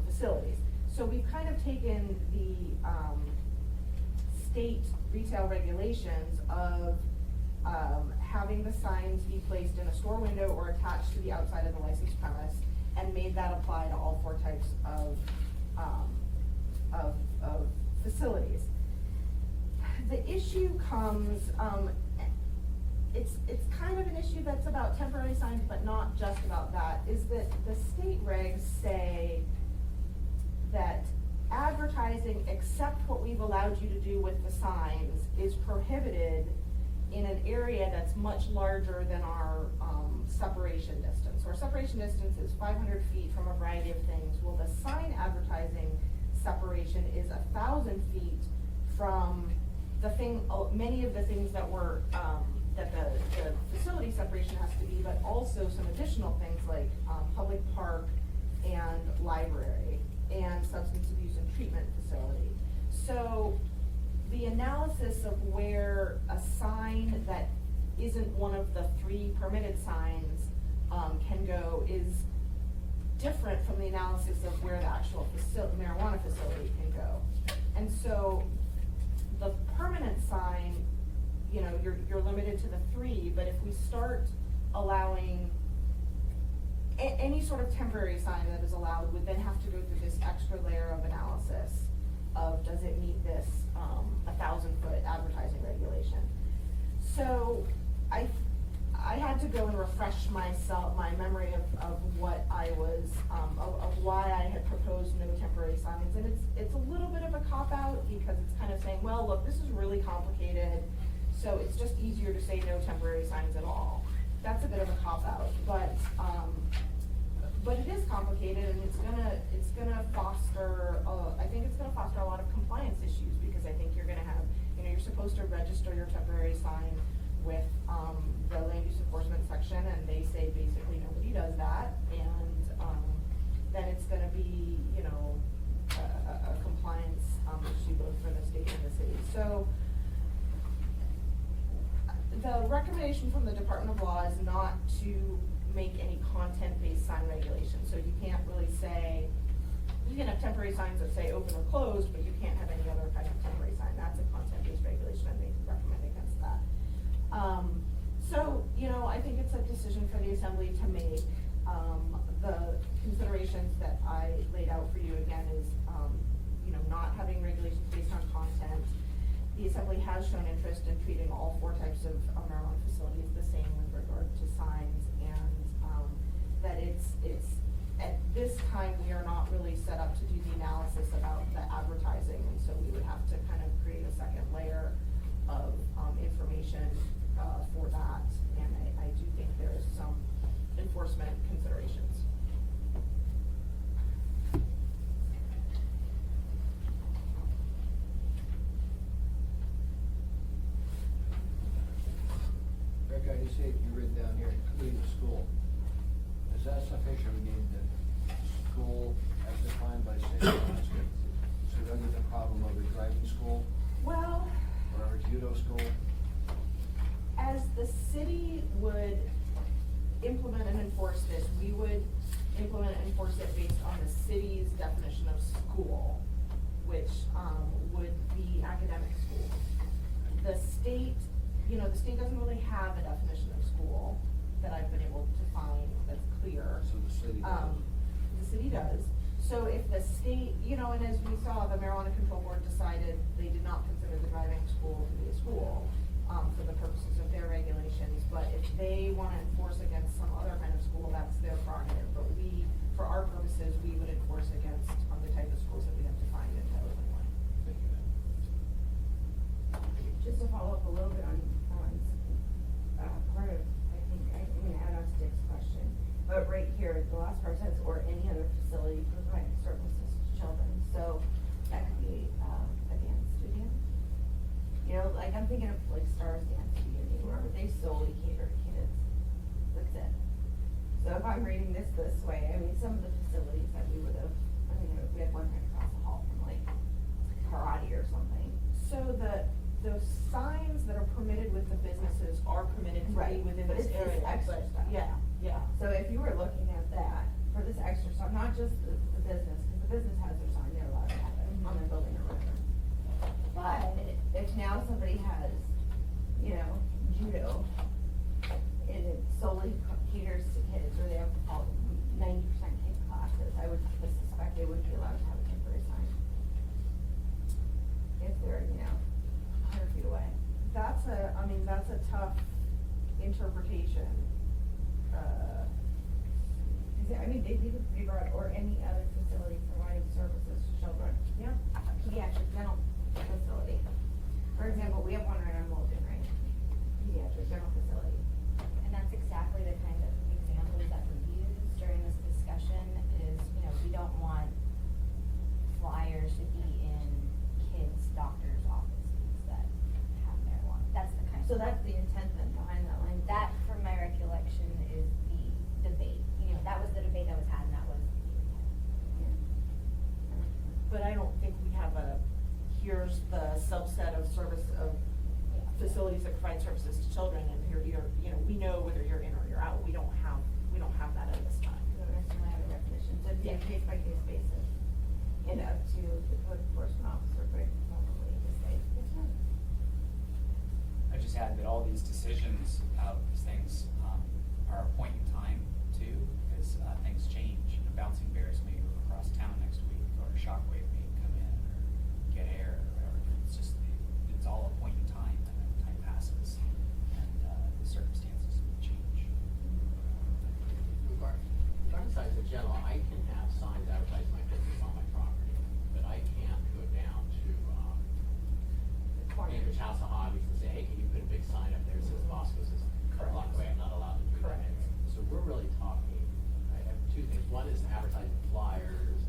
facilities. So we've kind of taken the, state retail regulations of, having the signs be placed in a store window or attached to the outside of the licensed premise, and made that apply to all 4 types of facilities. The issue comes, it's kind of an issue that's about temporary signs, but not just about that, is that the state regs say that advertising, except what we've allowed you to do with the signs, is prohibited in an area that's much larger than our, separation distance. So our separation distance is 500 feet from a variety of things. Well, the sign advertising separation is 1,000 feet from the thing, many of the things that were, that the facility separation has to be, but also some additional things like, public park and library and substance abuse and treatment facility. So the analysis of where a sign that isn't one of the 3 permitted signs, can go is different from the analysis of where the actual marijuana facility can go. And so the permanent sign, you know, you're limited to the 3, but if we start allowing any sort of temporary sign that is allowed would then have to go through this extra layer of analysis of, does it meet this, 1,000-foot advertising regulation? So I had to go and refresh my memory of what I was, of why I had proposed no temporary signs. And it's a little bit of a cop-out, because it's kind of saying, well, look, this is really complicated, so it's just easier to say no temporary signs at all. That's a bit of a cop-out, but it is complicated, and it's gonna foster, I think it's gonna foster a lot of compliance issues, because I think you're gonna have, you know, you're supposed to register your temporary sign with, the land use enforcement section, and they say basically nobody does that, and, then it's gonna be, you know, a compliance, issue both for the state and the city. So, recommendation from the Department of Law is not to make any content-based sign regulations, so you can't really say, you can have temporary signs that say open or closed, but you can't have any other kind of temporary sign. That's a content-based regulation, and they recommend against that. So, I think it's a decision for the Assembly to make. The considerations that I laid out for you again is, not having regulations based on content. The Assembly has shown interest in treating all 4 types of marijuana facilities the same with regard to signs, and that it's at this time, we are not really set up to do the analysis about the advertising, and so we would have to kind of create a second layer of information for that, and I do think there is some enforcement considerations. Rick, I just see you written down here, including the school. Is that sufficient? We need the school as defined by state law. So we don't get the problem of a driving school Well, or a judo school? as the city would implement and enforce this, we would implement and enforce it based on the city's definition of school, which, would be academic school. The state, the state doesn't really have a definition of school that I've been able to find that's clear. So the city does. The city does. So if the state, and as we saw, the Marijuana Control Board decided they did not consider the driving school to be a school, for the purposes of their regulations. But if they want to enforce against some other kind of school, that's their prerogative. But we, for our purposes, we would enforce against, the type of schools that we have defined in Title 21. Just to follow up a little bit on, part of, I think, I'm gonna add on to Dick's question, but right here, the last part says, or any other facility providing services to children, so that could be, a dance studio. Like, I'm thinking of like Stars Dance Studio, where they solely cater to kids, that's it. So if I'm reading this way, some of the facilities that we would have, we had one right across the hall from like karate or something. So those signs that are permitted with the businesses are permitted to be Right, within but this it's area. this extra but- stuff. Yeah. So if you were looking at that, for this extra stuff, not just the business, because the business has their sign, they're allowed to have it on their building or whatever. But if now somebody has, judo, and it solely caters to kids, or they have all 90% kid classes, I would suspect they would be allowed to have a temporary sign. If they're, 100 feet away. That's a tough interpretation. They leave it pretty broad, or any other facility providing services to children. Yeah. Pediatric dental facility. For example, we have one right on Mulligan, right? Pediatric dental facility. And that's exactly the kind of examples that were used during this discussion is, we don't want flyers to be in kids' doctors' offices that have marijuana. That's the kind of. So that's the intent then behind that language. That, from my recollection, is the debate. That was the debate that was had, and that was the intent. But I don't think we have here's the subset of service of facilities that provide services to children, and here we know whether you're in or you're out. We don't have that at this time. We don't necessarily have a definition, so it'd be a case by case basis. And up to the code enforcement officer, but probably to say, it's not. I just add that all these decisions about these things are a point in time too, because things change. Bouncing bears may move across town next week, or a shockwave may come in, or get air, or whatever. It's all a point in time, and then time passes, and the circumstances change. Regarding signs in general, I can have signs advertising my business on my property, but I can't go down to, Baker's House of Hobbies and say, hey, can you put a big sign up there that says Bosco's is a block away, I'm not allowed to do that. Correct. So we're really talking, I have 2 things. One is advertising flyers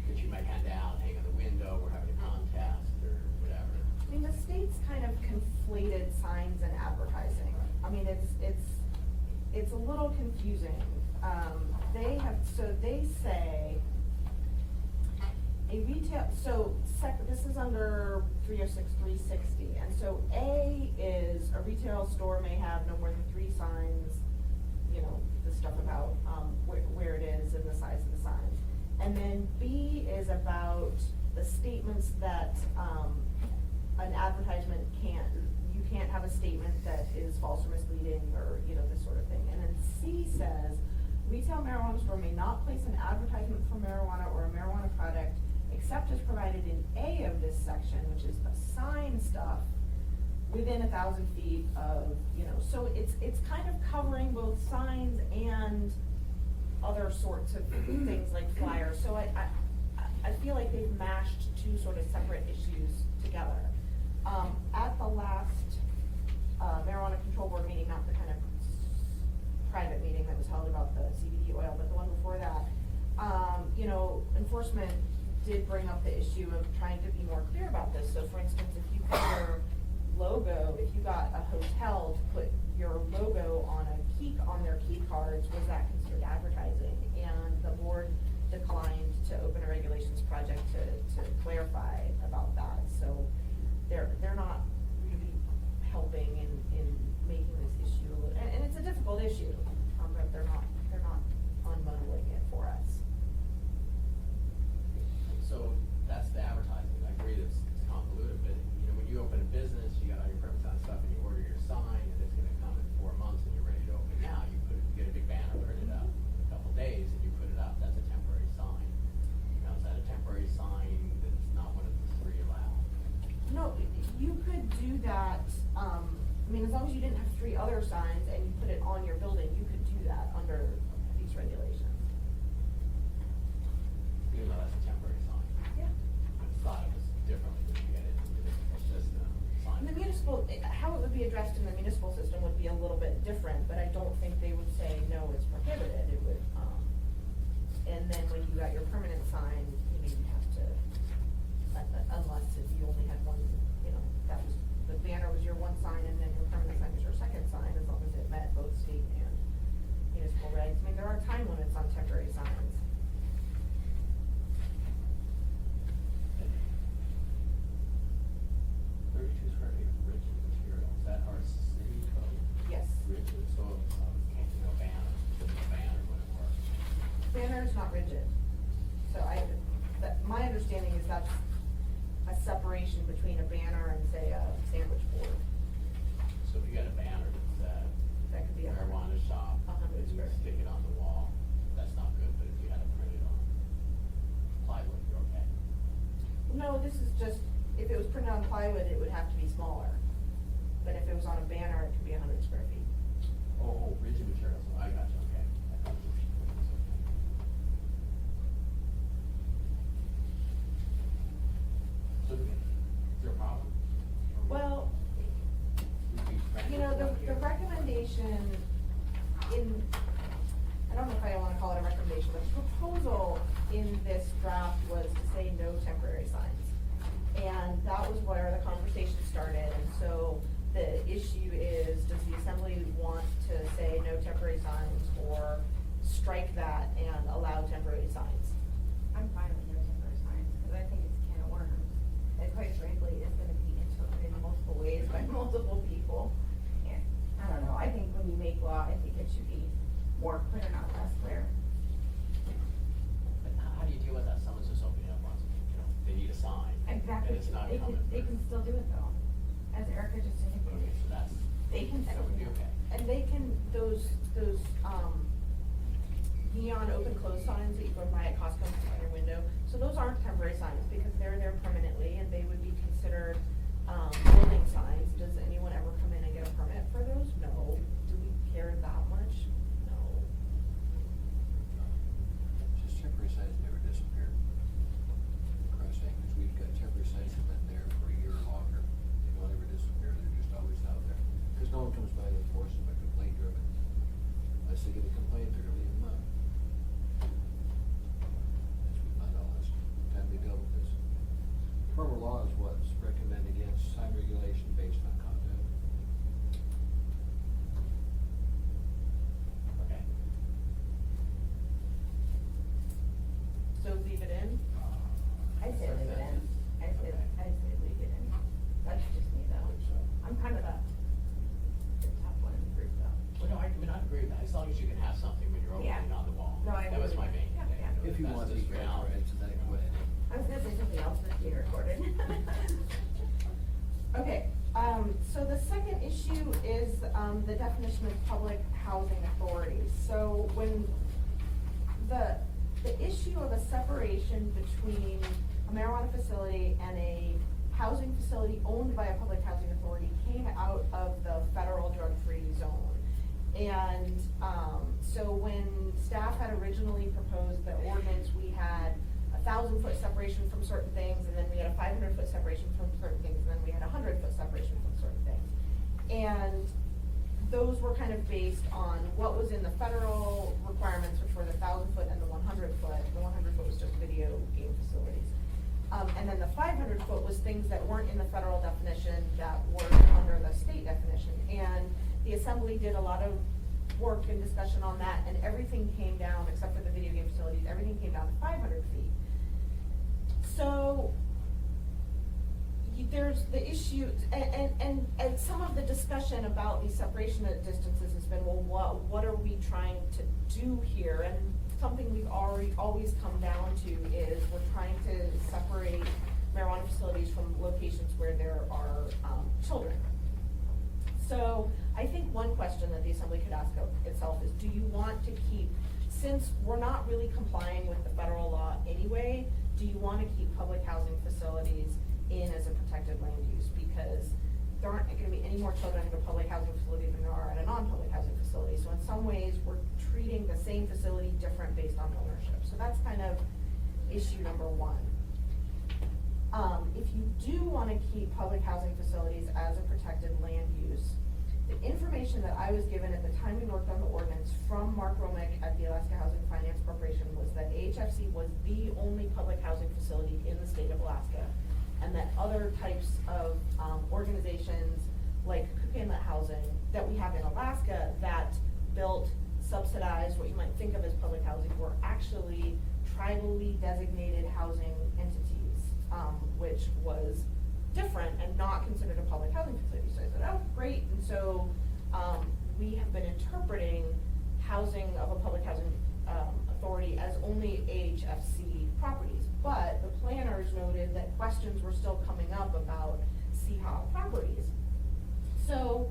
that you might hand out, hang on the window, we're having a contest or whatever. The state's kind of conflated signs and advertising. It's a little confusing. They say a retail retail, so this is under 306-360, and so A is a retail store may have no more than 3 signs, you know, the stuff about, where it is and the size of the signs. And then B is about the statements that, an advertisement you can't have a statement that is false or misleading or, you know, this sort of thing. And then C says, retail marijuana store may not place an advertisement for marijuana or a marijuana product except as provided in A of this section, which is the sign stuff, within 1,000 feet of, you know, so it's kind of covering both signs and other sorts of things like flyers. So I feel like they've mashed 2 sort of separate issues together. At the last marijuana control board meeting, not the kind of private meeting that was held about the CBD oil, but the one before that, you know, enforcement did bring up the issue of trying to be more clear about this. So for instance, if you put your logo, if you got a hotel to put your logo on their key cards, was that considered advertising? And the board declined to open a regulations project to clarify about that. So they're not really helping in making this issue a little, and it's a difficult issue, but they're not unbundling it for us. So that's the advertising. I agree that it's convoluted, but you know, when you open a business, you got all your permits on stuff and you order your sign and it's gonna come in 4 months and you're ready to open now, you get a big banner, print it up in a couple days and you put it up, that's a temporary sign. Now, is that a temporary sign that's not one of the 3 allowed? No, you could do that, I mean, as long as you didn't have 3 other signs and you put it on your building, you could do that under these regulations. Even though that's a temporary sign. Yeah. I just thought it was differently when you get into the municipal system, sign. And the municipal, how it would be addressed in the municipal system would be a little bit different, but I don't think they would say, no, it's prohibited. It would, and then when you got your permanent sign, you know, you have to, unless if you only had one, you know, that was, the banner was your one sign and then your permanent sign was your second sign, as long as it met both state and municipal regs. I mean, there are time limits on temporary signs. 32 square feet of rigid material, is that our city code? Yes. Rigid, so, can't, you know, banner wouldn't work. Banner is not rigid. So my understanding is that's a separation between a banner and say a sandwich board. So if you got a banner that said That could be a marijuana shop, 100 and you square stick it on the wall, that's not good, but if you had it printed on plywood, you're okay. No, this is just, if it was printed on plywood, it would have to be smaller. But if it was on a banner, it could be 100 square feet. Oh, rigid materials, I got you, okay. I thought you were saying it's okay. So, is there a problem? Well, you know, the recommendation in, I don't know if I wanna call it a recommendation, but the proposal in this draft was to say no temporary signs. And that was where the conversation started, and so the issue is, does the assembly want to say no temporary signs or strike that and allow temporary signs? I'm fine with no temporary signs, because I think it's a can of worms, and quite frankly, it's gonna be interpreted in multiple ways by multiple people. And, I don't know, I think when you make law, I think it should be more clear, not less clear. But how do you deal with that? Someone's just opening up on, you know, they need a sign. Exactly, And it's not they coming can through. still do it though, as Erica just Okay, indicated. so that's, They can, that would be okay. and they can, those neon open close signs that you go buy at Costco and put on your window, so those aren't temporary signs because they're there permanently and they would be considered, building signs. Does anyone ever come in and get a permit for those? No. Do we care that much? No. Just temporary signs never disappear. Across saying, because we've got temporary signs that have been there for a year or longer. They don't ever disappear, they're just always out there. Because no one comes by to enforce them, they're complaint driven. Unless they get a complaint, they're gonna leave them up. As we found out last time we dealt with this. say leave it in. I say leave it in. That's just me though. I'm kind of the tough one in the group though. Well, no, I mean, I agree with that, as long as you can have something when you're Yeah. opening on the wall. No, I That was agree. my main Yeah, thing. yeah. you know, If you that's want to just be reality. transparent, then go ahead. I was gonna say something else, but it's being recorded. Okay, so the second issue is, the definition of public housing authority. So when the issue of a separation between a marijuana facility and a housing facility owned by a public housing authority came out of the federal drug-free zone. And, so when staff had originally proposed the ordinance, we had 1,000-foot separation from certain things, and then we had a 500-foot separation from certain things, and then we had a 100-foot separation from certain things. And those were kind of based on what was in the federal requirements, which were the 1,000-foot and the 100-foot. The 100-foot was just video game facilities. And then the 500-foot was things that weren't in the federal definition that were under the state definition. And the assembly did a lot of work and discussion on that, and everything came down, except for the video game facilities, everything came down to 500 feet. So there's the issue, and some of the discussion about these separation distances has been, well, what are we trying to do here? And something we've always come down to is we're trying to separate marijuana facilities from locations where there are children. So I think one question that the assembly could ask itself is, do you want to keep, since we're not really complying with the federal law anyway, do you want to keep public housing facilities in as a protected land use? Because there aren't going to be any more children at a public housing facility than there are at a non-public housing facility. So in some ways, we're treating the same facility different based on ownership. So that's kind of issue number one. If you do want to keep public housing facilities as a protected land use, the information that I was given at the time we worked on the ordinance from Mark Romick at the Alaska Housing Finance Corporation was that AHFC was the only public housing facility in the state of Alaska, and that other types of organizations like Cook Inlet Housing that we have in Alaska that built, subsidized, what you might think of as public housing, were actually tribally designated housing entities, which was different and not considered a public housing facility. So I said, oh, great. And so we have been interpreting housing of a public housing authority as only AHFC properties. But the planners noted that questions were still coming up about CHA properties. So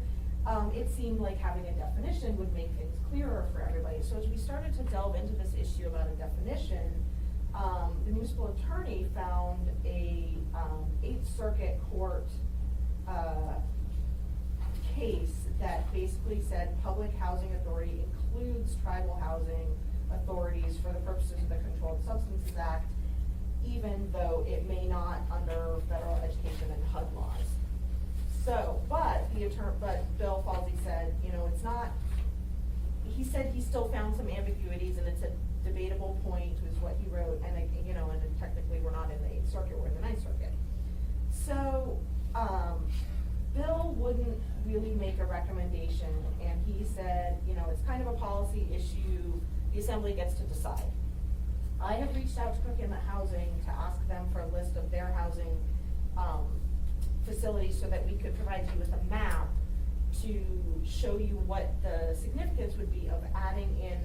it seemed like having a definition would make things clearer for everybody. So as we started to delve into this issue about a definition, the municipal attorney found a 8th Circuit Court case that basically said public housing authority includes tribal housing authorities for the purposes of the Controlled Substances Act, even though it may not under federal education and HUD laws. So, but Bill Falsey said, it's not, he said he still found some ambiguities, and it's a debatable point, is what he wrote, and and technically we're not in the 8th Circuit, we're in the 9th Circuit. So, Bill wouldn't really make a recommendation, and he said, it's kind of a policy issue, the assembly gets to decide. I have reached out to Cook Inlet Housing to ask them for a list of their housing facilities so that we could provide you with a map to show you what the significance would be of adding in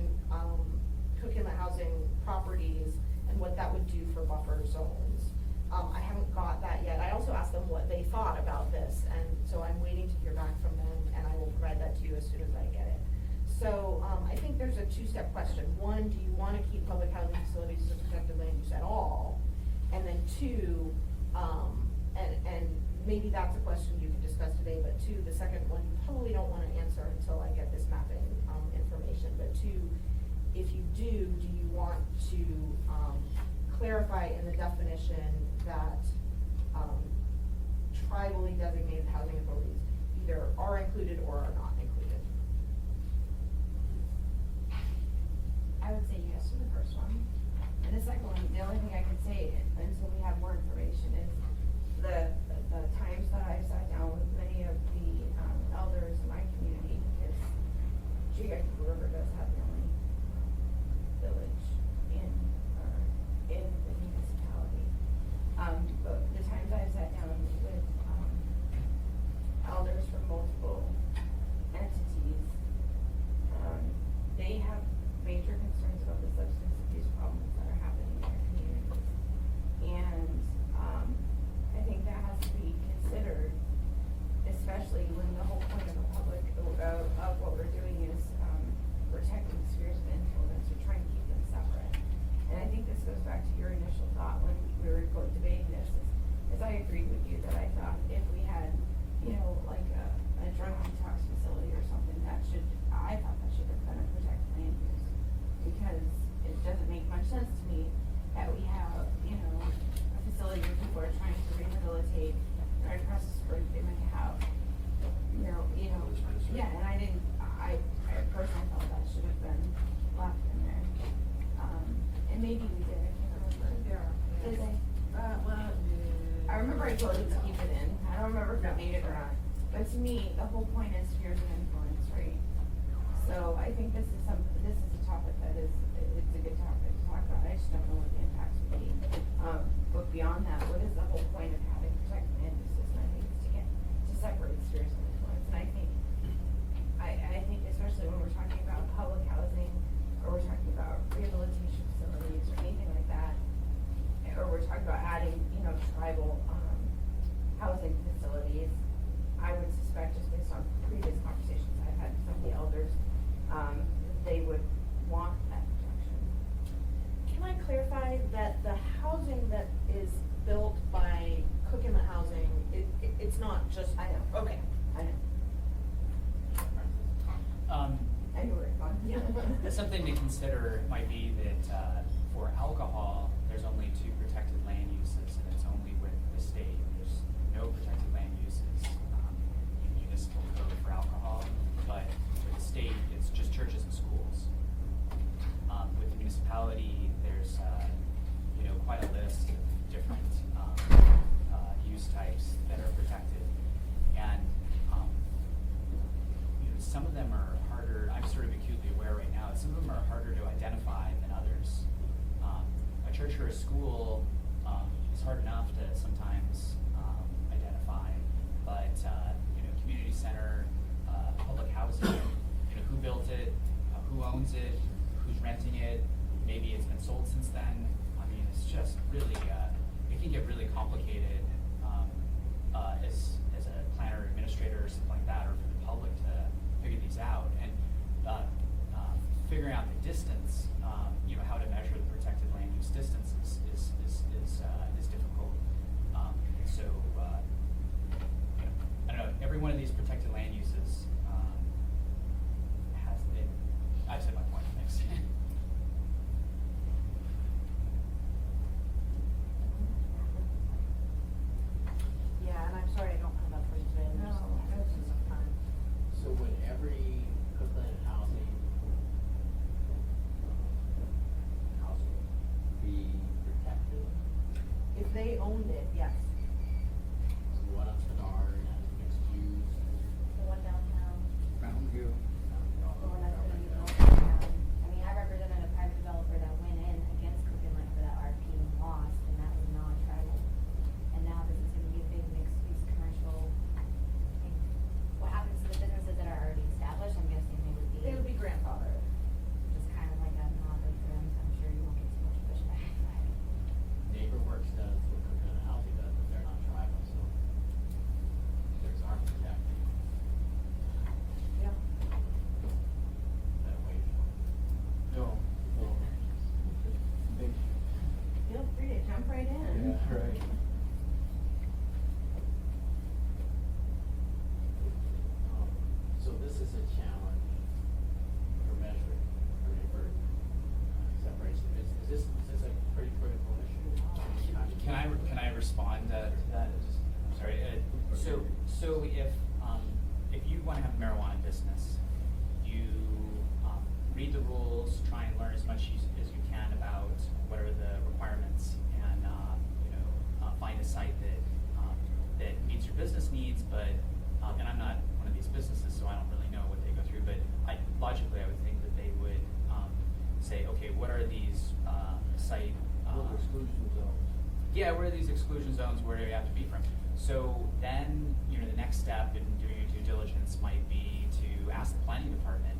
Cook Inlet Housing properties and what that would do for buffer zones. I haven't got that yet. I also asked them what they thought about this, and so I'm waiting to hear back from them, and I will provide that to you as soon as I get it. So I think there's a two-step question. One, do you want to keep public housing facilities as a protected land use at all? And then two, and maybe that's a question you can discuss today, but two, the second one you probably don't want to answer until I get this mapping information. But two, if you do you want to clarify in the definition that tribally designated housing authorities either are included or are not included? I would say yes to the first one. And the second one, the only thing I can say until we have more information is the times that I've sat down with many of the elders in my community, because Geographic River does have the only village in the municipality. I agreed with you that I thought if we had, you know, like a drug detox facility or something, I thought that should have been a protected land use. Because it doesn't make much sense to me that we have, you know, a facility where people are trying to rehabilitate, right across the street, they might have, you know, yeah, and I personally thought that should have been left in there. And maybe we did, I can't remember. Did they? Well, I remember I voted to keep it in, I don't remember if it made it or not, but to me, the whole point is spheres of influence, right? So I think this is a topic that it's a good topic to talk about, I just don't know what the impacts would be. But beyond that, what is the whole point of having protected land uses, and I think it's to separate spheres of influence, and I think especially when we're talking about public housing, or we're talking about rehabilitation facilities, or anything like that, or we're talking about adding, you know, tribal, housing facilities, I would suspect, just based on previous conversations I've had with some of the elders, they would want that protection. can I clarify that the housing that is built by Cook Inlet Housing, it's not just. I know. Okay. I know. I know where it's going. Yeah. Something to consider might be that, for alcohol, there's only 2 protected land uses, and it's only with the state. There's no protected land uses, in municipal code for alcohol, but with the state, it's just churches and schools. With the municipality, there's, quite a list of different, use types that are protected. And, some of them are harder, I'm sort of acutely aware right now, some of them are harder to identify than others. A church or a school, is hard enough to sometimes, identify, but, community center, public housing, who built it, who owns it, who's renting it, maybe it's been sold since then. I mean, it's just really, it can get really complicated, as a planner or administrator or something like that, or for the public to figure these out. And figuring out the distance, how to measure the protected land use distance is difficult. So, I don't know, every one of these protected land uses has, I've said my point, thanks. Yeah, and I'm sorry I don't have that for you today. No, that's just fine. So would every Cook Inlet housing be protected? If they owned it, yes. So the one on Spinard has mixed use. The one downtown, Mountain View. the one that's gonna be built downtown. I mean, I represented a private developer that went in against Cook Inlet for that RP and lost, and that was non-tribal. And now this is gonna be a big mixed-use commercial. And what happens to the businesses that are already established? I'm guessing They would be grandfathered. just kind of like a nod to them, so I'm sure you won't get too much pushback. NeighborWorks does what Cook Inlet housing does, but they're not tribal, so there's our protecting Yeah. that way. No, no. Thank you. Feel free to jump right in. Yeah, right. So this is a challenge for measuring, for separation. Is this a pretty critical issue? Can I respond to that? I'm sorry. So if you want to have a marijuana business, you read the rules, try and learn as much as you can about what are the requirements, and find a site that meets your business needs. But and I'm not one of these businesses, so I don't really know what they go through. But logically, I would think that they would say, okay, what are these site Exclusion zones. yeah, where are these exclusion zones? Where do you have to be from? So then, the next step in doing your due diligence might be to ask the planning department,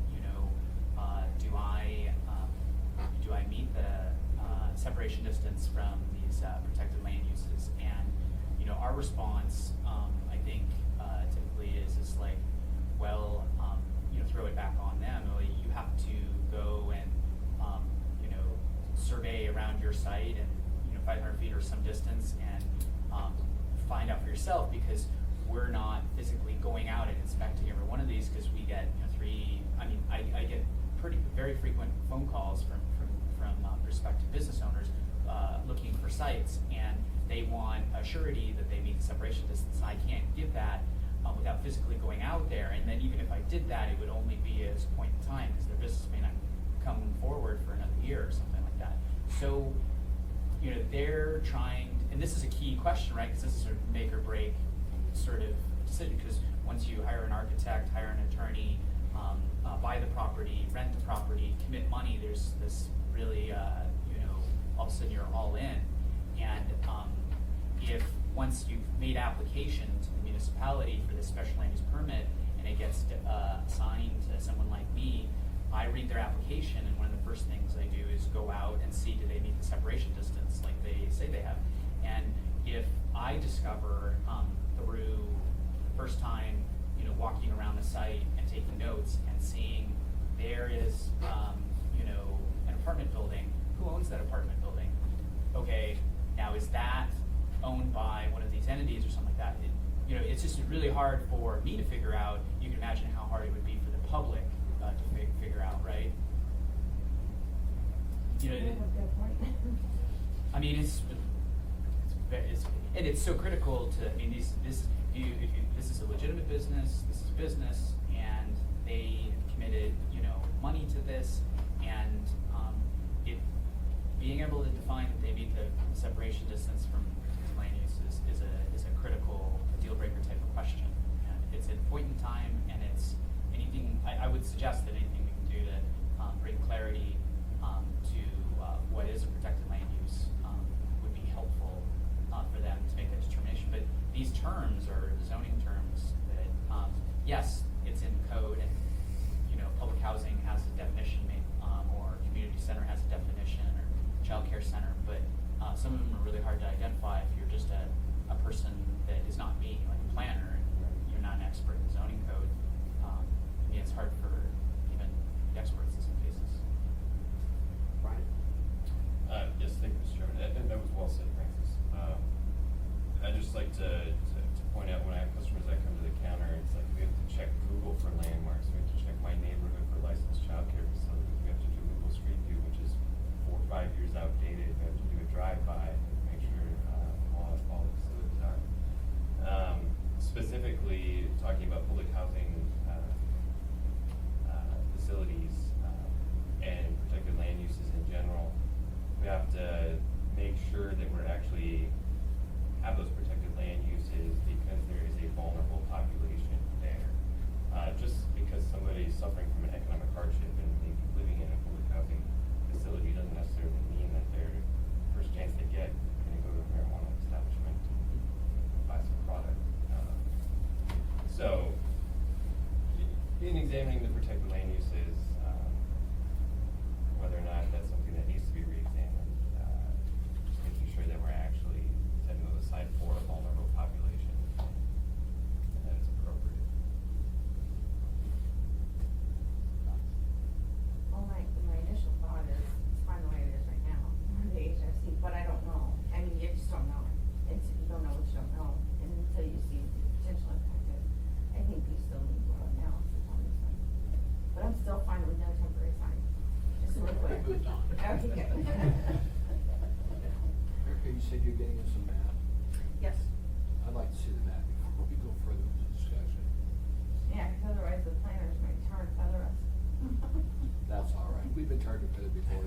do I meet the separation distance from these protected land uses? And, our response, I think, typically is like, well, throw it back on them. Well, you have to go and, survey around your site and, 500 feet or some distance, and find out for yourself, because we're not physically going out and inspecting every one of these, because we get, I get very frequent phone calls from prospective business owners, looking for sites, and they want a surety that they meet the separation distance, and I can't give that, without physically going out there, and then even if I did that, it would only be as a point in time, because their business may not come forward for another year or something like that. So, they're trying, and this is a key question, right, because this is a make or break sort of decision, because once you hire an architect, hire an attorney, buy the property, rent the property, commit money, there's this really, all of a sudden you're all in. And if once you've made application to the municipality for this special land use permit, and it gets assigned to someone like me, I read their application, and one of the first things I do is go out and see, do they meet the separation distance like they say they have. And if I discover through the first time, walking around the site and taking notes and seeing there is, an apartment building, who owns that apartment building? Okay, now is that owned by one of these entities or something like that? It's just really hard for me to figure out. You can imagine how hard it would be for the public to figure out, right? You have a good point. I mean, and it's so critical to. I mean, this is a legitimate business. This is a business, and they committed, money to this, and being able to define that they meet the separation distance from land use is a critical deal breaker type of question. And it's a point in time, and it's anything. I would suggest that anything we can do to bring clarity to what is a protected land use would be helpful for them to make that determination. But these terms are the zoning terms that, yes, it's in code, and public housing has a definition, or community center has a definition, or child care center, but some of them are really hard to identify if you're just a person that is not me, like a planner, and you're not an expert in zoning code. It's hard for even the experts in some cases. Brian? Yes, thank you, Mr. Chairman. That was well said, Francis. I'd just like to point out, when I have customers that come to the counter, it's like we have to check Google for landmarks. We have to check my neighborhood for licensed childcare facilities. We have to do Google Street View, which is 4 or 5 years outdated. We have to do a drive-by and make sure all the facilities are. Specifically, talking about public housing facilities and protected land uses in general, we have to make sure that we're actually have those protected land uses because there is a vulnerable population there. Just because somebody is suffering from an economic hardship and maybe living in a public housing facility doesn't necessarily mean that their first chance they get going to go to a marijuana establishment and buy some product. So, in examining the protected land uses, whether or not that's something that needs to be re-examined, just making sure that we're actually setting those aside for a vulnerable population and that it's appropriate. Well, my initial thought is, it's fine the way it is right now, the HFC, but I don't know. I mean, you just don't know. It's, you don't know what you don't know, and until you see the potential impact of it. I think we still need more analysis on this one. But I'm still fine with no temporary sign. Just real quick. Moved on. Okay, good. Erica, you said you're getting us some map. Yes. I'd like to see the map before we go further into discussion. Yeah, because otherwise the planners might tar and feather us. That's all right. We've been targeted for it before.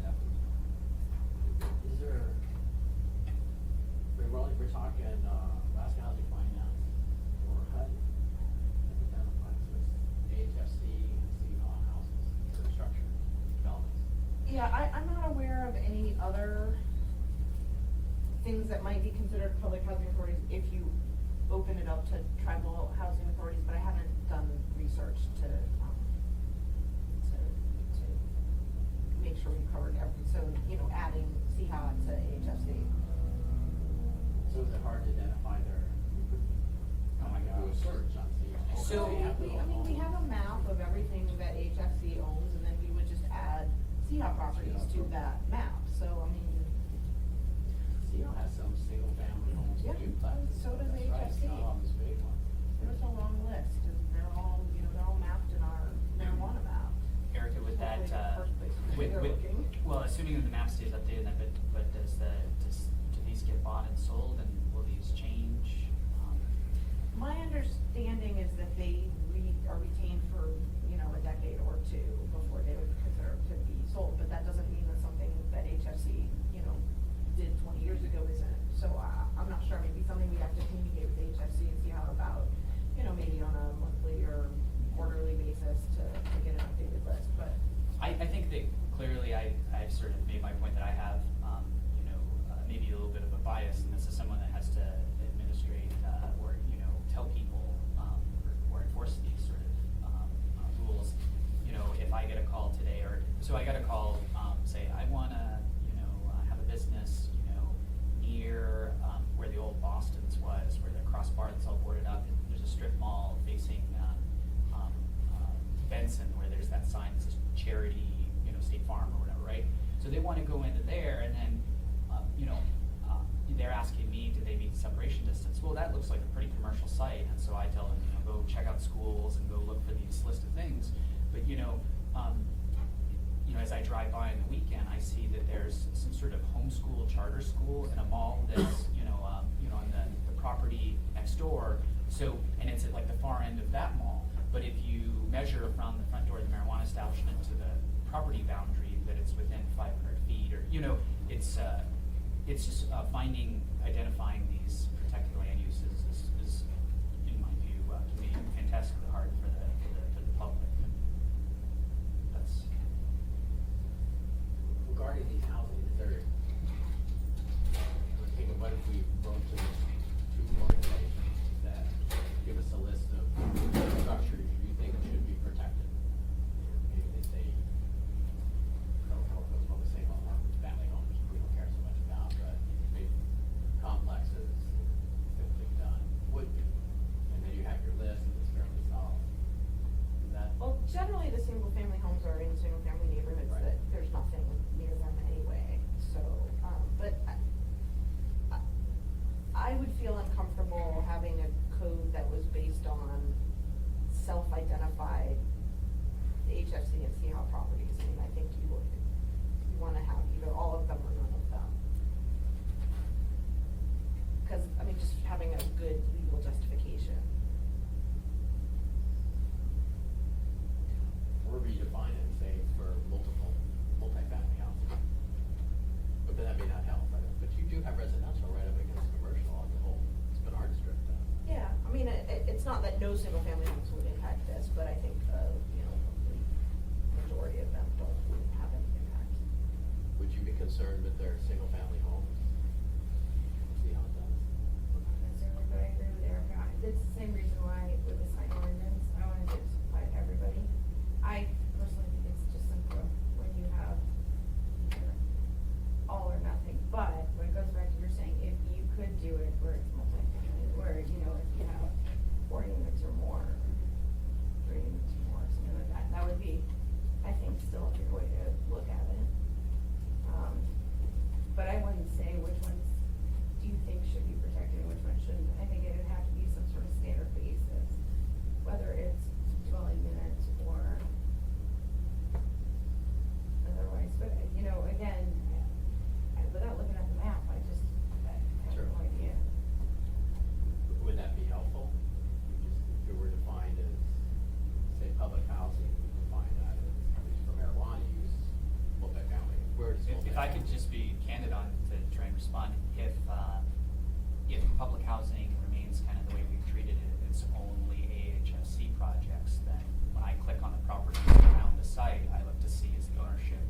Yeah. Is there, we're talking, Alaska Housing Finance or HUD, identifies with AHFC, city hall houses, infrastructure developments. Yeah, I'm not aware of any other things that might be considered public housing authorities if you open it up to tribal housing authorities, but I haven't done research to make sure we covered everything, so, adding CHA to AHFC. So is it hard to identify their, Oh my do a gosh. search on CHC? So- We have a map of everything that HFC owns, and then we would just add CHA properties to that map, so, I mean. CHA has some single family home assuming that the map stays updated, then, but do these get bought and sold, and will these change? My understanding is that they are retained for, a decade or two before they would consider to be sold, but that doesn't mean that something that HFC, did 20 years ago isn't. So I'm not sure, maybe something we have to communicate with HFC and see how about, maybe on a monthly or quarterly basis to get an updated list, but. I think that clearly I've sort of made my point that I have, maybe a little bit of a bias, and this is someone that has to administrate, or, tell people, or enforce these sort of, rules. If I get a call today, so I got a call, say, I wanna, have a business, near, where the old Boston's was, where the crossbar that's all boarded up, and there's a strip mall facing, Benson, where there's that sign that says charity, State Farm or whatever, right? So they wanna go into there, and then, they're asking me, do they meet separation distance? Well, that looks like a pretty commercial site, and so I tell them, go check out schools and go look for these list of things. But, as I drive by on the weekend, I see that there's some sort of homeschool charter school in a mall that's, on the property next door. So, and it's at like the far end of that mall. But if you measure from the front door of the marijuana establishment to the property boundary, that it's within 500 feet, or, it's just identifying these protected land uses is in my view, to me, fantastically hard for the public. That's. Regarding the housing, is there, we're thinking, what if we wrote to two organizations that give us a list of structures you think should be protected? Maybe they say, single home, family homes, we don't care so much about, but maybe complexes, simply done, would be. And then you have your list and it's fairly solid. Is that? Well, generally, the single-family homes are in single-family neighborhoods Right. that there's nothing near them anyway, so, but I would feel uncomfortable having a code that was based on self-identified HFC and CHA properties. I mean, I think you wanna have either all of them or none of them. Cause, just having a good legal justification. Or redefine it and say for multi-family housing. But then that may not help, but you do have residential right up against commercial on the whole Spinard Strip then. Yeah, it's not that no single-family homes would impact this, but I think the majority of them wouldn't have any impact. Would you be concerned with their single-family homes? See how it does. Not necessarily, but I agree with Erica. It's the same reason why with the sign ordinance, I wanted it to apply to everybody. I personally think it's just simpler when you have either all or nothing, but when it goes back to you're saying, if you could do it where it's multi-family, where, if you have 4 units or more, 3 units or more, something like that, that would be, I think, still a good way to look at it. But I wouldn't say which ones do you think should be protected and which ones shouldn't. I think it would have to be some sort of standard basis, whether it's dwelling units or otherwise. But, again, without looking at the map, I have Sure. no idea. Would that be helpful? If it were defined as, say, public housing, we define that as, at least for marijuana use, multifamily. Where does If I could just be candid on to try and respond, if public housing remains kind of the way we've treated it, it's only AHFC projects, then when I click on the property around the site, I look to see is the ownership,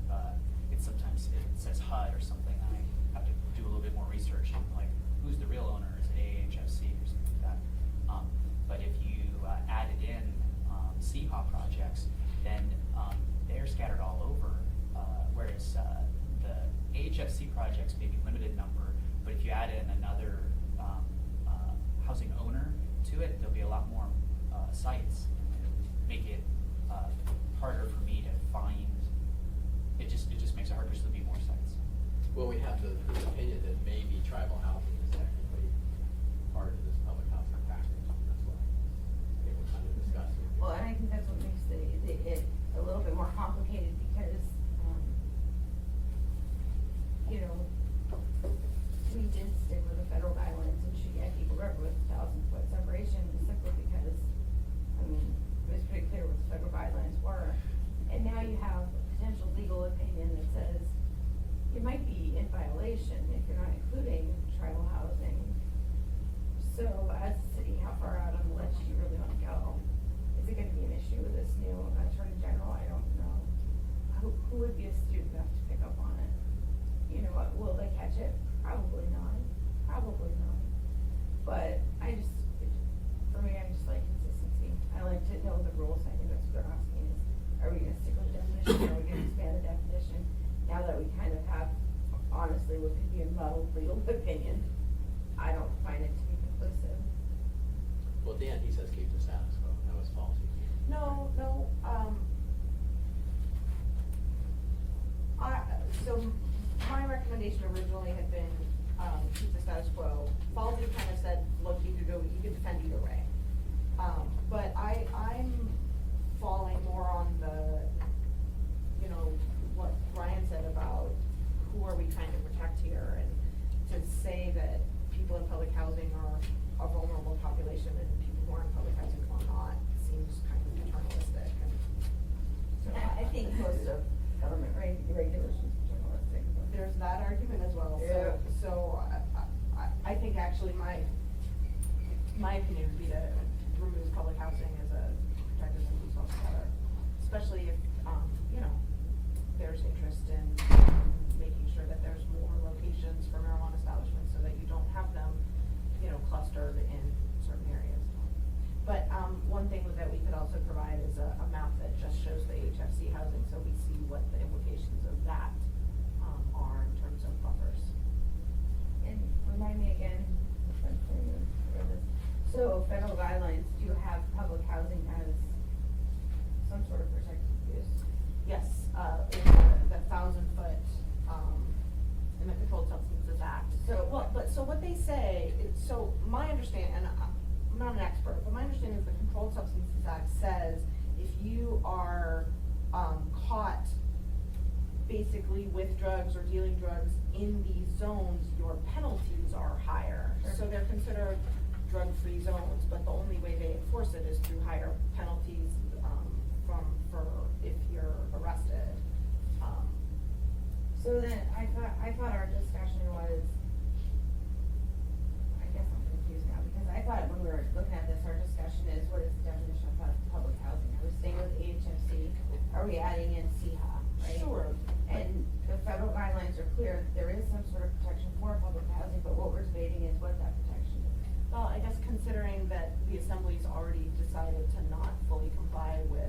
sometimes it says HUD or something, and I have to do a little bit more research on like, who's the real owner, is it AHFC or something like that? But if you added in CHA projects, then they're scattered all over, whereas the AHFC projects may be limited number, but if you add in another housing owner to it, there'll be a lot more sites, make it harder for me to find. It just makes it harder, so there'll be more sites. Well, we have the opinion that maybe tribal housing is technically part of this public housing package. That's why I think we're kind of discussing. Well, and I think that's what makes it a little bit more complicated because, new attorney general, I don't know who would be astute enough to pick up on it. You know what, will they catch it? Probably not, probably not. But for me, I just like consistency. I like to know the rules. I think that's what they're asking is, are we gonna stick with the definition, or are we gonna expand the definition? Now that we kind of have, honestly, what could be a muddled legal opinion, I don't find it to be conclusive. Well, Dan, he says keep the status quo, that was faulty. No, so my recommendation originally had been, keep the status quo. Falsey kind of said, look, you could defend either way. But I'm falling more on the, what Ryan said about who are we trying to protect here, and to say that people in public housing are a vulnerable population and people who are in public housing are not, seems kind of paternalistic. And so I think most of government regulations are journalistic. there's that argument as well. Yeah. So I think actually my opinion would be to remove public housing as a protected use altogether, especially if, there's interest in making sure that there's more locations for marijuana establishments so that you don't have them, clustered in certain areas. But one thing that we could also provide is a map that just shows the HFC housing, so we see what the implications of that are in terms of buffers. And remind me again, so federal guidelines do have public housing as some sort of protected use? Yes, in the 1,000-foot, in the Controlled Substances Act. So what they say, so my understanding, and I'm not an expert, but my understanding is the Controlled Substances Act says if you are caught basically with drugs or dealing drugs in these zones, your penalties are higher. Sure. So they're considered drug-free zones, but the only way they enforce it is through higher penalties for if you're arrested. So then, I thought our discussion was, I guess I'm confused now, because I thought when we were looking at this, our discussion is, what is the definition of public housing? Are we staying with HFC? Are we adding in CHA, right? Sure. And the federal guidelines are clear, there is some sort of protection for public housing, but what we're debating is what that protection is. Well, I guess considering that the Assembly's already decided to not fully comply with,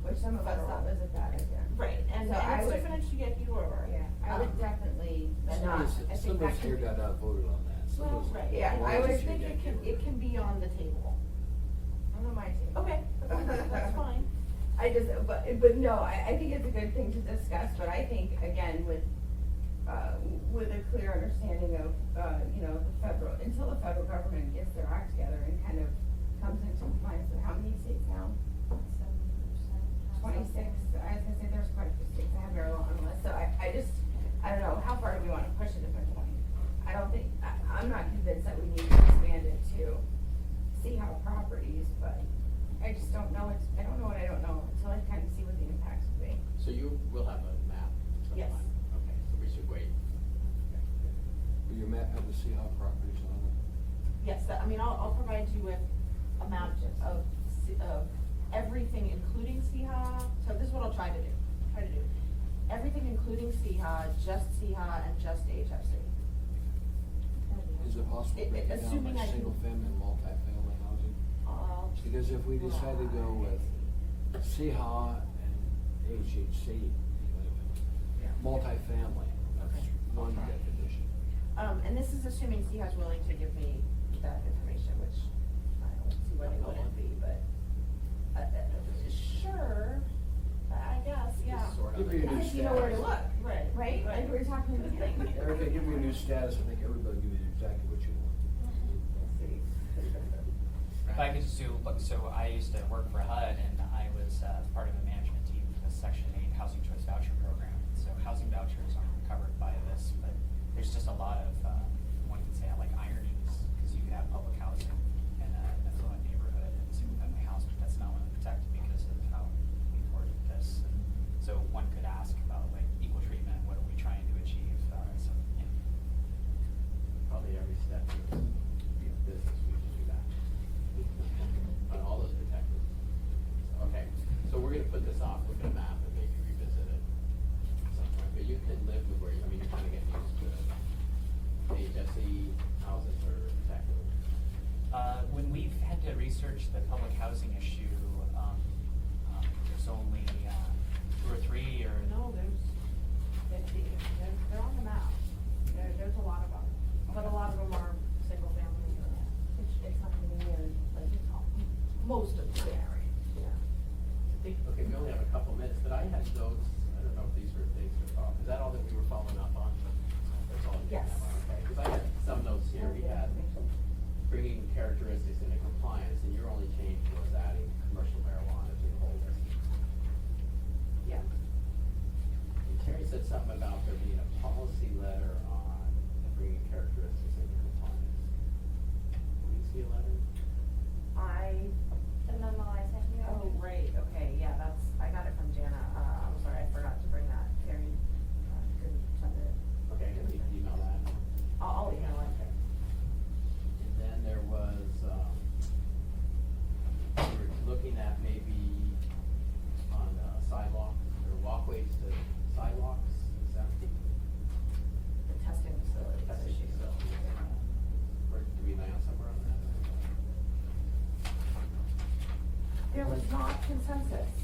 Which some of us thought was a bad idea. right, and So I it's would- different if you get you over. Yeah, I would definitely not. I think Somebody's that here could- got outvoted on that. Well, Somebody's- right, Yeah, I I would would think it can be on the table. On my team. Okay, that's fine. I just, but no, I think it's a good thing to discuss, but I think, again, with a clear understanding of, until the federal government gets their act together and kind of comes into compliance with how many states now? 26, I was gonna say there's quite a few states that have marijuana on the list, so I don't know, how far do we wanna push it if it's 20? I don't think, I'm not convinced that we need to expand it to see how properties, but I just don't know, I don't know what I don't know until I kind of see what the impacts will be. So you will have a map? Yes. Okay, so we should wait. Will your map have the CHA properties on it? Yes, I'll provide you with a map of everything, including CHA. So this is what I'll try to do. Everything including CHA, just CHA, and just HFC. Is it possible to break it down Assuming by I can- single family and multifamily housing? Because if we decide to go with CHA and HHC, multifamily, that's Okay. one Okay. definition. And this is assuming CHA is willing to give me that information, which I don't see why they wouldn't be, but, sure, I guess, yeah. Sort of. Give me a new Because you know where to status. look, right? Like we were talking in the beginning. Erica, give me a new status, I think everybody will give you exactly what you want. If I could just do, so I used to work for HUD, and I was part of a management team for the Section 8 Housing Choice Voucher Program. So housing vouchers aren't covered by this, but there's just a lot of, one could say, like ironies, because you could have public housing in an affluent neighborhood and single-family house, but that's not what we protect because of how we worded this. And so one could ask about like equal treatment, what are we trying to achieve? So, you know. Probably every step of this business, we should do that. On all those protected. Okay, researched the public housing issue, there's only, 2 or 3 or. No, there's 50, they're on the map, there's a lot of them, but a lot of them are single family. It's not gonna be near, like, Most of them are, yeah. I think, okay, we only have a couple minutes, but I had notes, I don't know if these were things to talk, is that all that we were following up on? That's all you Yes. have on, okay, because I had some notes here, we had bringing characteristics into compliance, and your only change was adding commercial marijuana to the whole list. Yeah. And Terry said something about there being a policy letter on bringing characteristics into compliance. Will you see a letter? The memo I sent you. Oh, right, okay, yeah, I got it from Jana, I'm sorry, I forgot to bring that, Terry, couldn't send it. Okay, can you email that? I'll email it. Okay. And then there was, we were looking at maybe on sidewalks or walkways to sidewalks, is that The testing facility. testing facility? Where, do we land somewhere on that? There was not consensus.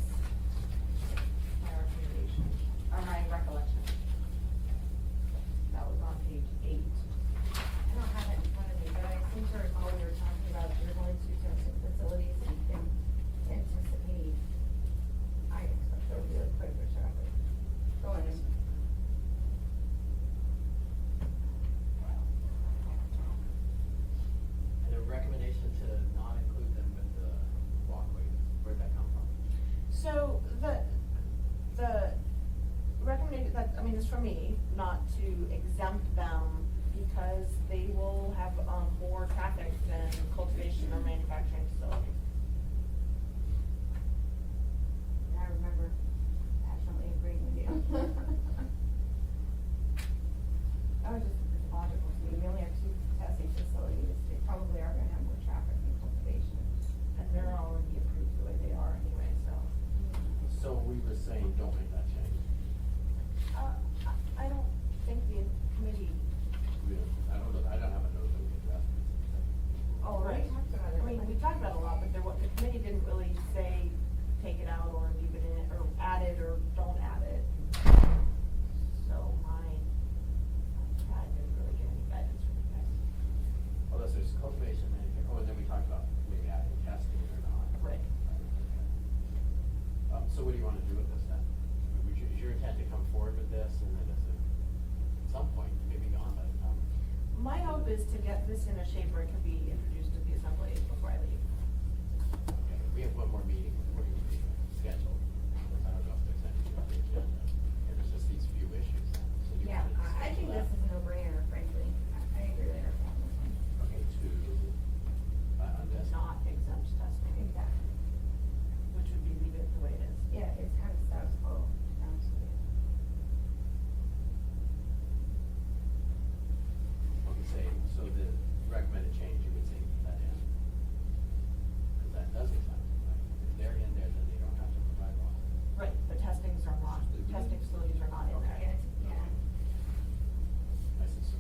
My recommendation, or my recollection. That was on page 8. I don't have it in front of me, but I seem to recall we were talking about if you're going to testing facilities, you can anticipate items, but go really quick, or traffic. Go on. And a recommendation to not include them with the walkways, where'd that come from? So the recommendation, that, I mean, it's from me, not to exempt them because they will have, more traffic than cultivation or manufacturing facilities. I remember passionately agreeing with you. That was just, it's logical to me, we only have 2 testing facilities, they probably are gonna have more traffic than cultivation. And they're already approved the way they are anyway, so. So we were saying, don't make that change. I don't think the committee. I don't know, I don't have a note that we addressed. Oh, right. I mean, we talked about it a lot, but the committee didn't really say, take it out or leave it in, or add it or don't add it. So I didn't really get any guidance from you guys. Although there's cultivation, and then we talked about maybe adding testing or not. Right. So what do you wanna do with this then? Is your intent to come forward with this and then at some point, maybe gone by the time? My hope is to get this in a shape where it can be introduced to the assembly before I leave. Okay, we have one more meeting before you leave scheduled. I don't know if there's anything on the agenda. There's just these few issues. So you Yeah, wanted to I think schedule this that? is a no-brainer, frankly, I agree with Eric on this one. Okay, on this? Not exempt testing. Exactly. Which would be leave it the way it is. Yeah, it's kind of status quo, honestly. Okay, say, so the recommended change, you would say keep that in? Cause that does exempt them, right? If they're in there, then they don't have to provide law. Right, but testing facilities are not in there. Okay. Yeah. I see, so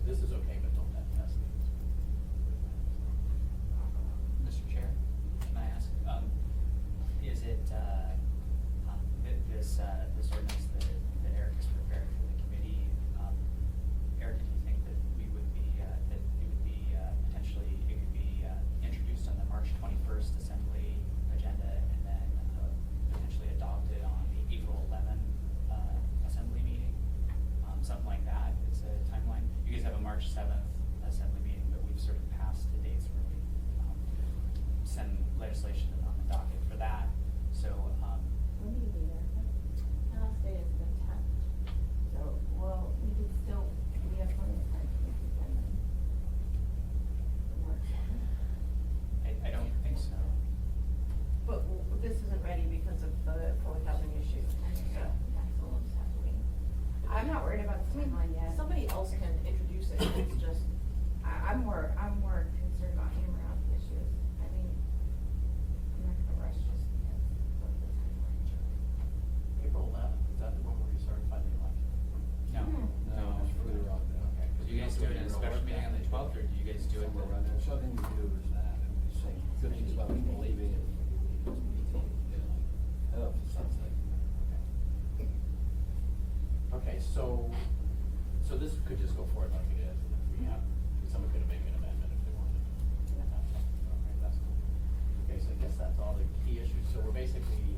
basically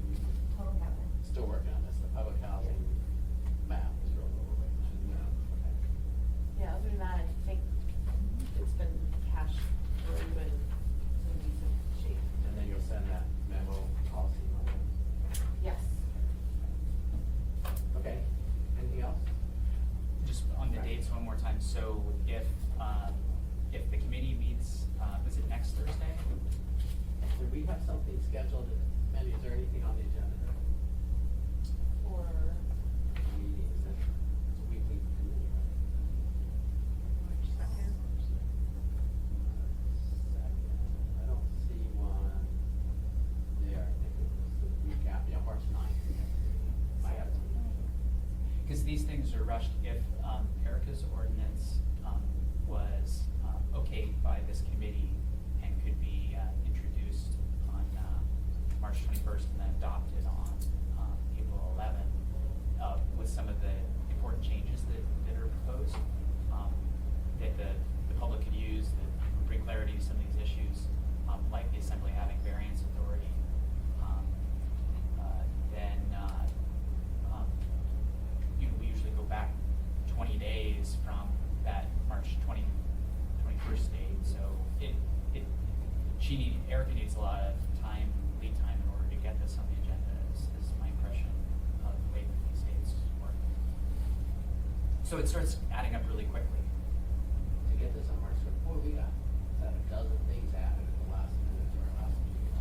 Public housing. still working on this, the public housing map is real overweight. Okay. Yeah, other than that, I think it's been cashed through and in decent shape. And then you'll send that memo policy on it. Yes. Okay, anything else? Just on the dates one more time, so if the committee meets, is it next Thursday? Do we have something scheduled, Mandy, is there anything on the agenda? Or, Meetings, it's a weekly committee, right? March 2nd. I don't see one there, I think it was the week after, yeah, March 9th. I have it. Because these things are rushed. If Erica's ordinance was okayed by this committee and could be introduced on March 21st and then adopted on April 11th, with some of the important changes that are proposed, that the public could use, that would bring clarity to some of these issues, like the assembly having variance authority, then we usually go back 20 days from that March 21st date, so Erica needs a lot of lead time in order to get this on the agenda, is my impression of the way that these dates work. So it starts adding up really quickly. To get this on March 5th, boy, we got a dozen things added at the last minute to our last meeting.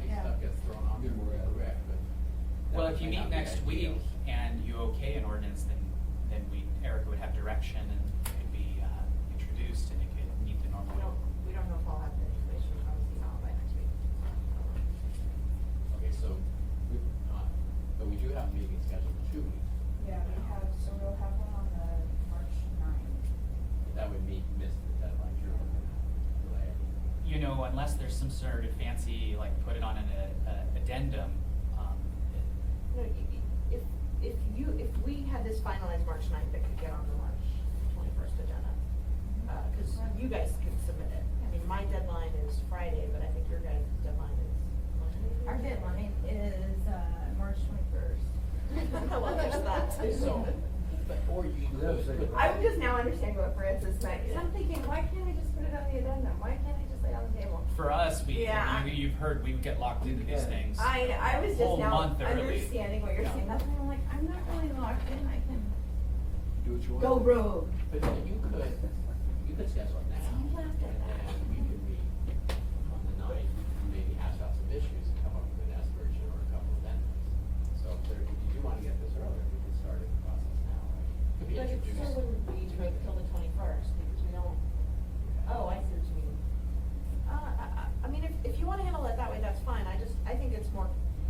Big Yeah. stuff gets thrown on me, we're correct, but. that Well, if you may meet not be next ideal. week and you okay an ordinance, then Erica would have direction and it could be introduced and it could meet the normal. we don't know if I'll have the information, obviously not by next week. Okay, so, but we do have a meeting scheduled in 2 weeks. Yeah, so we'll have one on the March 9th. That would miss the deadline, you're looking at delay everything. You know, unless there's some sort of fancy, like put it on an addendum. No, if we had this finalized March 9th, it could get on the March 21st agenda. Cause you guys can submit it. I mean, my deadline is Friday, but I think your guys' deadline is Monday. Our deadline is, March 21st. Well, there's that too. So, or you could. I'm just now understanding what Francis meant, 'cause I'm thinking, why can't I just put it on the addendum? Why can't I just lay it on the table? For us, Yeah. you've heard, we get locked into these things. I was Whole just now month early. understanding what you're Yeah. saying, that's why I'm like, I'm not really locked in, I can Do what you want. go rogue. But you could schedule it now. See, you laughed at that. And we could meet on the 9th, maybe hash out some issues and come up with an S version or a couple of amendments. So if you do wanna get this earlier, we can start the process now, right? Could be But it introduced. still wouldn't be till the 21st, because we don't, oh, I see what you mean. I mean, if you wanna handle it that way, that's fine, I think it's more,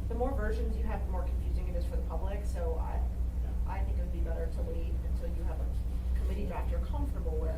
the more versions you have, the more confusing it is for the public, so I think it would be better to wait until you have a committee draft you're comfortable with,